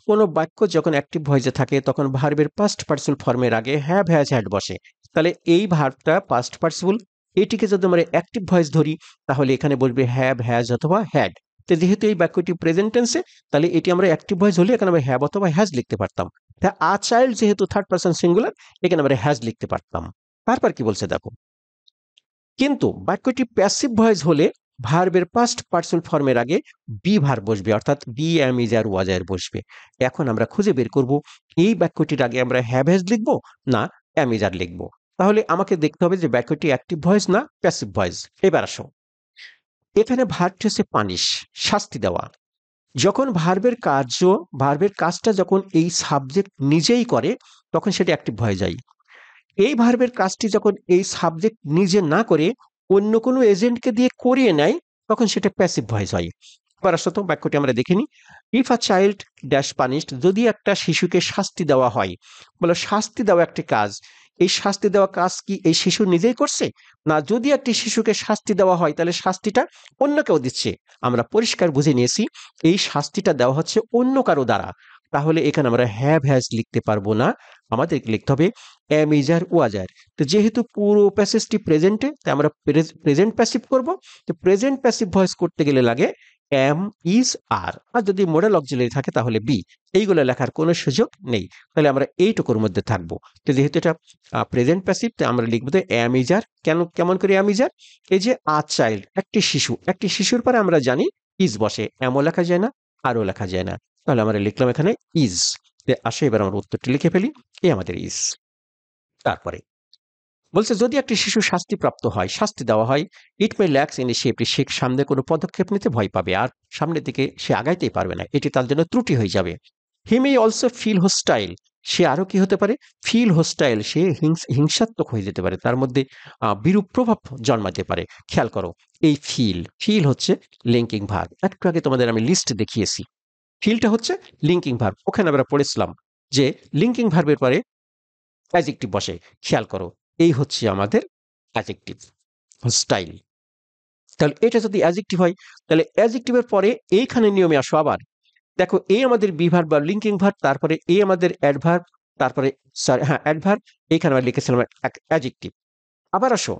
কোনো বাক্য যখন অ্যাক্টিভ ভয়েসে থাকে তখন ভার্বের পাস্ট পার্টিসিপল ফর্মের আগে হ্যাভ হ্যাজ হ্যাড বসে। তাহলে এই ভার্বটা পাস্ট পার্টিসিপল, এটিকে যদি আমরা অ্যাক্টিভ ভয়েস ধরি তাহলে এখানে বলবে হ্যাভ হ্যাজ অথবা হ্যাড। তো যেহেতু এই বাক্যটি প্রেজেন্ট টেন্সে তাহলে এটি আমরা অ্যাক্টিভ ভয়েস হলে এখানে আমরা হ্যাভ অথবা হ্যাজ লিখতে পারতাম। তা আ চাইল্ড যেহেতু থার্ড পার্সন সিঙ্গুলার এখানে আমরা হ্যাজ লিখতে পারতাম। তারপর কি বলছে দেখো, কিন্তু বাক্যটি প্যাসিভ ভয়েস হলে ভার্বের পাস্ট পার্সন ফর্মের আগে বি ভার্ব বসবে, অর্থাৎ B M is are was আর বসবে। এখন আমরা খুঁজে বের করব এই বাক্যটির আগে আমরা হ্যাভ হ্যাজ লিখবো না এম ইজ আর লিখবো। তাহলে আমাকে দেখতে হবে যে বাক্যটি অ্যাক্টিভ ভয়েস না প্যাসিভ ভয়েস। এবার আসো, এখানে ভার্বটি হচ্ছে পানিশ, শাস্তি দেওয়া। যখন ভার্বের কাজটা যখন এই সাবজেক্ট নিজেই করে তখন সেটা অ্যাক্টিভ হয়ে যায়। এই ভার্বের কাজটি যখন এই সাবজেক্ট নিজে না করে অন্য কোনো এজেন্টকে দিয়ে করিয়ে নেয় তখন সেটা প্যাসিভ ভয়েস হয়। এবার আসো তো বাক্যটি আমরা দেখে নিই। If a child dash punished, যদি একটা শিশুকে শাস্তি দেওয়া হয়, বলো শাস্তি দেওয়া একটি কাজ, এই শাস্তি দেওয়া কাজ কি এই শিশু নিজেই করছে, না যদি একটি শিশুকে শাস্তি দেওয়া হয় তাহলে শাস্তিটা অন্য কেউ দিচ্ছে। আমরা পরিষ্কার বুঝে নিয়েছি এই শাস্তিটা দেওয়া হচ্ছে অন্য কারো দ্বারা। তাহলে এখানে আমরা হ্যাভ হ্যাজ লিখতে পারবো না, আমাদের লিখতে হবে এম ইজ আর ওয়াজ আর। তো যেহেতু পুরো প্যাসেজটি প্রেজেন্টে, তাই আমরা প্রেজেন্ট প্যাসিভ করব। তো প্রেজেন্ট প্যাসিভ ভয়েস করতে গেলে লাগে এম ইজ আর, আর যদি মডেল অক্সিলারি থাকে তাহলে বি। এইগুলো লেখার কোনো সুযোগ নেই, তাহলে আমরা এইটুকুর মধ্যে থাকবো। তো যেহেতু এটা প্রেজেন্ট প্যাসিভ, তাই আমরা লিখবো তো এম ইজ আর। কেমন করে এম ইজ আর? এই যে আ চাইল্ড, একটি শিশু, একটি শিশুর পরে আমরা জানি ইজ বসে, এমও লেখা যায় না আরও লেখা যায় না, তাহলে আমরা লিখলাম এখানে ইজ। আসো এবার আমরা উত্তরটি লিখে ফেলি, এ আমাদের ইজ। তারপরে বলছে যদি একটি শিশু শাস্তিপ্রাপ্ত হয়, শাস্তি দেওয়া হয়, ইট মে ল্যাক্স ইনিশিয়েটিভ, সে সামনে কোনো পদক্ষেপ নিতে ভয় পাবে, আর সামনের দিকে সে আগাইতেই পারবে না, এটি তার জন্য ত্রুটি হয়ে যাবে। হি মে অলসো ফিল হোস্টাইল, সে আরো কি হতে পারে, ফিল হোস্টাইল, সে হিংসাত্মক হয়ে যেতে পারে, তার মধ্যে বিরূপ প্রভাব জন্মাতে পারে। খেয়াল করো, এই ফিল হচ্ছে লিঙ্কিং ভার্ব, একটু আগে তোমাদের আমি লিস্ট দেখিয়েছি। ফিলটা হচ্ছে লিঙ্কিং ভার্ব, ওখানে আমরা পড়েছিলাম যে লিঙ্কিং ভার্বের পরে অ্যাডজেক্টিভ বসে। খেয়াল করো, এই হচ্ছে আমাদের অ্যাডজেক্টিভ স্টাইল। তাহলে এটা যদি অ্যাডজেক্টিভ হয় তাহলে অ্যাডজেক্টিভের পরে এইখানে নিয়মে আসো আবার। দেখো এই আমাদের বি ভার্ব বা লিঙ্কিং ভার্ব, তারপরে এই আমাদের অ্যাডভার্ব, তারপরে অ্যাডভার্ব, এইখানে আমরা লিখেছিলাম অ্যাডজেক্টিভ। আবার আসো,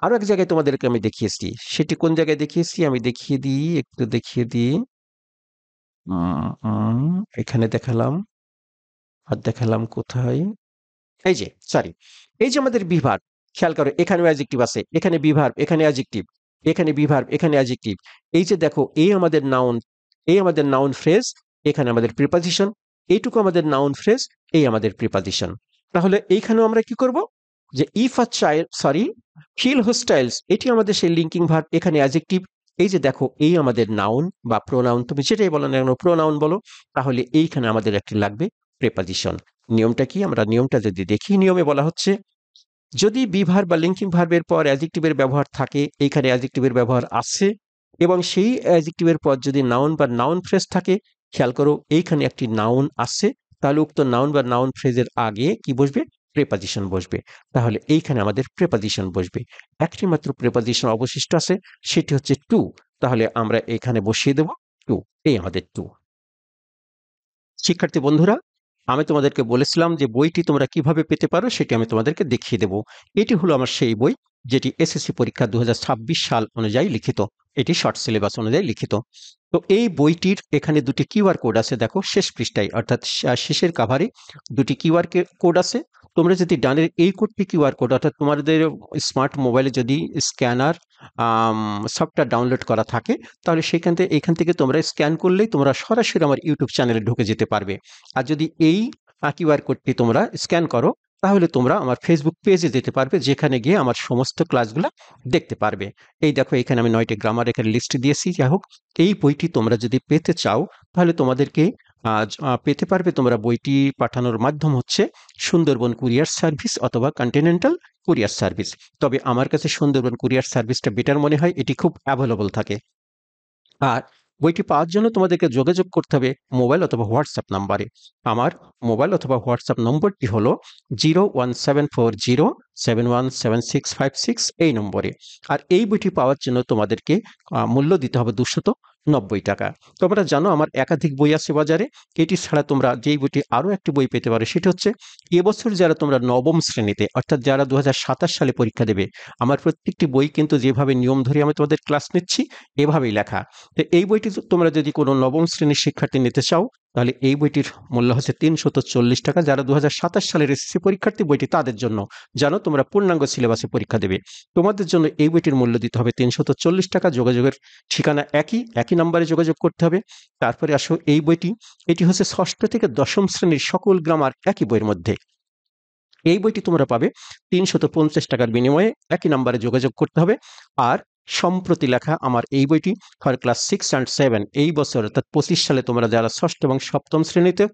আরো এক জায়গায় তোমাদেরকে আমি দেখিয়েছি, সেটি কোন জায়গায় দেখিয়েছি আমি দেখিয়ে দিই, একটু দেখিয়ে দিই। এখানে দেখালাম, আর দেখালাম কোথায়, এই যে সরি, এই যে আমাদের বিভার্ব, খেয়াল করো এখানেও অ্যাডজেক্টিভ আছে, এখানে বিভার্ব, এখানে অ্যাডজেক্টিভ, এখানে বিভার্ব, এখানে অ্যাডজেক্টিভ। এই যে দেখো এই আমাদের নাউন, এই আমাদের নাউন ফ্রেজ, এখানে আমাদের প্রিপজিশন, এইটুকু আমাদের নাউন ফ্রেজ, এই আমাদের প্রিপজিশন। তাহলে এইখানেও আমরা কি করব, যে ইফ আ চাইল্ড ফিল হোস্টাইলস, এটি আমাদের সেই লিঙ্কিং ভার্ব, এখানে অ্যাডজেক্টিভ। এই যে দেখো এই আমাদের নাউন বা প্রোনাউন, তুমি যেটাই বলো না কেন প্রোনাউন বলো, তাহলে এইখানে আমাদের একটি লাগবে প্রিপজিশন। নিয়মটা কি, আমরা নিয়মটা যদি দেখি, নিয়মে বলা হচ্ছে যদি বিভার বা লিঙ্কিং ভার্বের পর অ্যাডজেক্টিভের ব্যবহার থাকে, এইখানে অ্যাডজেক্টিভের ব্যবহার আছে, এবং সেই অ্যাডজেক্টিভের পর যদি নাউন বা নাউন ফ্রেজ থাকে, খেয়াল করো এইখানে একটি নাউন আছে, তাহলে উক্ত নাউন বা নাউন ফ্রেজের আগে কি বসবে, প্রেপজিশন বসবে। তাহলে এইখানে আমাদের প্রেপজিশন বসবে। একটি মাত্র প্রেপজিশন অবশিষ্ট আছে, সেটি হচ্ছে টু। তাহলে আমরা এখানে বসিয়ে দেব টু, এই আমাদের টু। শিক্ষার্থী বন্ধুরা, আমি তোমাদেরকে বলেছিলাম যে বইটি তোমরা কিভাবে পেতে পারো সেটি আমি তোমাদেরকে দেখিয়ে দেব। এটি হলো আমার সেই বই যেটি এসএসসি পরীক্ষা 2026 সাল অনুযায়ী লিখিত, এটি শর্ট সিলেবাস অনুযায়ী লিখিত। তো এই বইটির এখানে দুটি কিউআর কোড আছে, দেখো শেষ পৃষ্ঠায় অর্থাৎ শেষের কাভারে দুটি কিউআর কোড আছে। তোমরা যদি ডানের এই কোডটি কিউআর কোড, অর্থাৎ তোমাদের স্মার্ট মোবাইলে যদি স্ক্যানার সফটওয়্যার ডাউনলোড করা থাকে, তাহলে এখান থেকে তোমরা স্ক্যান করলেই তোমরা সরাসরি আমার ইউটিউব চ্যানেলে ঢুকে যেতে পারবে। আর যদি এই কিউআর কোডটি তোমরা স্ক্যান করো তাহলে তোমরা আমার ফেসবুক পেজে যেতে পারবে, যেখানে গিয়ে আমার সমস্ত ক্লাসগুলো দেখতে পারবে। এই দেখো এখানে আমি 9টি গ্রামার এখানে লিস্ট দিয়েছি। যাই হোক, এই বইটি তোমরা যদি পেতে চাও তাহলে তোমাদেরকে পেতে পারবে তোমরা। বইটি পাঠানোর মাধ্যম হচ্ছে সুন্দরবন কুরিয়ার সার্ভিস অথবা কন্টিনেন্টাল কুরিয়ার সার্ভিস। তবে আমার কাছে সুন্দরবন কুরিয়ার সার্ভিসটা বেটার মনে হয়, এটি খুব অ্যাভেলেবল থাকে। আর বইটি পাওয়ার জন্য তোমাদেরকে যোগাযোগ করতে হবে মোবাইল অথবা হোয়াটসঅ্যাপ নাম্বারে। আমার মোবাইল অথবা হোয়াটসঅ্যাপ নম্বরটি হলো 01740717656, এই নম্বরে। আর এই বইটি পাওয়ার জন্য তোমাদেরকে মূল্য দিতে হবে 290 টাকা। তোমরা জানো আমার একাধিক বই আছে বাজারে। এটি ছাড়া তোমরা যেই বইটি আরও একটি বই পেতে পারো, সেটি হচ্ছে এবছর যারা তোমরা নবম শ্রেণীতে অর্থাৎ যারা 2027 সালে পরীক্ষা দেবে, আমার প্রত্যেকটি বই কিন্তু যেভাবে নিয়ম ধরে আমি তোমাদের ক্লাস নিচ্ছি এভাবেই লেখা। তো এই বইটি তোমরা যদি কোনো নবম শ্রেণীর শিক্ষার্থী নিতে চাও তাহলে এই বইটির মূল্য হচ্ছে ৩৪০ টাকা। যারা ২০২৭ সালের এসএসসি পরীক্ষার্থী, বইটি তাদের জন্য। জানো তোমরা পূর্ণাঙ্গ সিলেবাসে পরীক্ষা দেবে, তোমাদের জন্য এই বইটির মূল্য দিতে হবে ৩৪০ টাকা। যোগাযোগের ঠিকানা একই নম্বরে যোগাযোগ করতে হবে। তারপরে আসো এই বইটি, এটি হচ্ছে ষষ্ঠ থেকে দশম শ্রেণীর সকল গ্রামার একই বইয়ের মধ্যে। এই বইটি তোমরা পাবে ৩৫০ টাকার বিনিময়ে। একই নাম্বারে যোগাযোগ করতে হবে। আর সম্প্রতি লেখা আমার এই বইটি ফর ক্লাস 6 অ্যান্ড 7, এই বছর অর্থাৎ ২৫ সালে তোমরা যারা ষষ্ঠ এবং সপ্তম শ্রেণীতে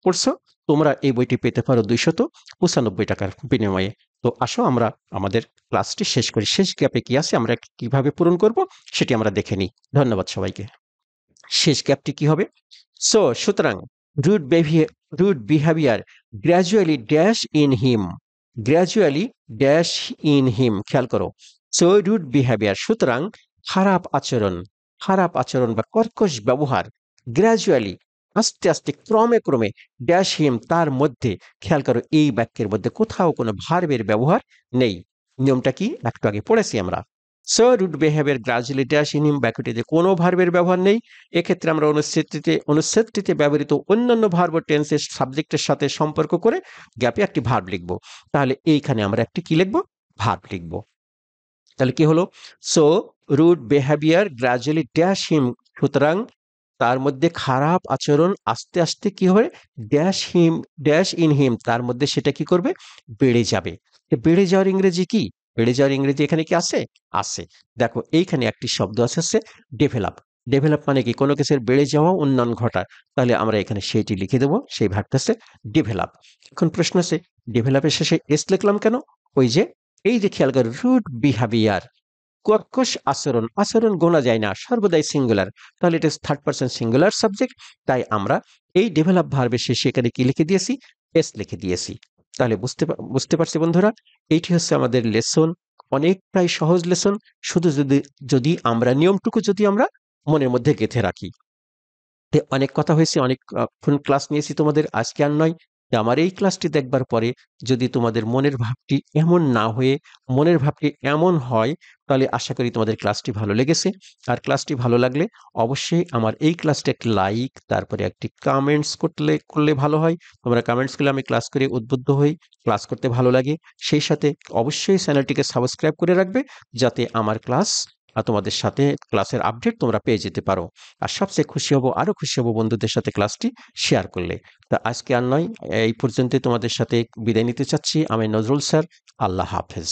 পড়ছো, তোমরা এই বইটি পেতে পারো ২৯৫ টাকার বিনিময়ে। তো আসো আমরা আমাদের ক্লাসটি শেষ করি। শেষ গ্যাপে কি আছে, আমরা কিভাবে পূরণ করব সেটি আমরা দেখে নিই। ধন্যবাদ সবাইকে। শেষ গ্যাপটি কি হবে? সুতরাং rude behaviour gradually dash in him, gradually dash in him, খেয়াল করো। রুড বিহেভিয়ার, সুতরাং খারাপ আচরণ বা কর্কশ ব্যবহার, গ্র্যাজুয়ালি আস্তে আস্তে, ক্রমে ক্রমে, ড্যাশ হিম তার মধ্যে। খেয়াল করো এই বাক্যের মধ্যে কোথাও কোনো ভার্বের ব্যবহার নেই। নিয়মটা কি একটু আগে পড়েছি আমরা। Rude behaviour gradually dash in him, বাক্যটিতে কোনো ভার্বের ব্যবহার নেই। এক্ষেত্রে আমরা অনুচ্ছেদটিতে ব্যবহৃত অন্যান্য ভার্ব টেন্সের সাবজেক্টের সাথে সম্পর্ক করে গ্যাপে একটি ভার্ব লিখব। তাহলে এইখানে আমরা একটি কি লিখব? ভার্ব লিখব। তাহলে কি হলো? Rude behaviour gradually dash him, সুতরাং তার মধ্যে খারাপ আচরণ আস্তে আস্তে কি হবে? ড্যাশ ইন হিম, তার মধ্যে সেটা কি করবে? বেড়ে যাবে। বেড়ে যাওয়ার ইংরেজি কি? বেড়ে যাওয়ার ইংরেজি এখানে কি আছে? আছে। দেখো এইখানে একটি শব্দ আছে ডেভেলপ। ডেভেলপ মানে কি? কোনো কিছুর বেড়ে যাওয়া, উন্নয়ন ঘটা। তাহলে আমরা এখানে সেইটি লিখে দেবো, সেই ভাগটা আছে ডেভেলপ। এখন প্রশ্ন আছে, ডেভেলপের শেষে এস লিখলাম কেন? ওই যে এই যে খেয়াল করো, রুড বিহেভিয়ার, কর্কশ আচরণ, আচরণ গোনা যায় না, সর্বদাই সিঙ্গুলার। তাহলে এটা থার্ড পারসন সিঙ্গুলার সাবজেক্ট। তাই আমরা এই ডেভেলপ ভার্বের শেষে এখানে কি লিখে দিয়েছি? এস লিখে দিয়েছি। তাহলে বুঝতে পারছি বন্ধুরা, এইটি হচ্ছে আমাদের লেসন। অনেকটাই সহজ লেসন, শুধু যদি আমরা নিয়মটুকু যদি আমরা মনের মধ্যে গেঁথে রাখি। অনেক কথা হয়েছে, অনেকক্ষণ ক্লাস নিয়েছি তোমাদের, আজকে আর নয়। আমার এই ক্লাসটি দেখবার পরে যদি তোমাদের মনের ভাবটি এমন না হয়ে মনের ভাবটি এমন হয়, তাহলে আশা করি তোমাদের ক্লাসটি ভালো লেগেছে। আর ক্লাসটি ভালো লাগলে অবশ্যই আমার এই ক্লাসটি একটি লাইক, তারপরে একটি কমেন্টস করলে ভালো হয়। তোমরা কমেন্টস করলে আমি ক্লাস করে উদ্বুদ্ধ হই, ক্লাস করতে ভালো লাগে। সেই সাথে অবশ্যই চ্যানেলটিকে সাবস্ক্রাইব করে রাখবে, যাতে আমার ক্লাস আর তোমাদের সাথে ক্লাসের আপডেট তোমরা পেয়ে যেতে পারো। আর সবচেয়ে খুশি হব, আরো খুশি হব বন্ধুদের সাথে ক্লাসটি শেয়ার করলে। তা আজকে আর নয়, এই পর্যন্তই তোমাদের সাথে বিদায় নিতে চাচ্ছি। আমি নজরুল স্যার। আল্লাহ হাফেজ।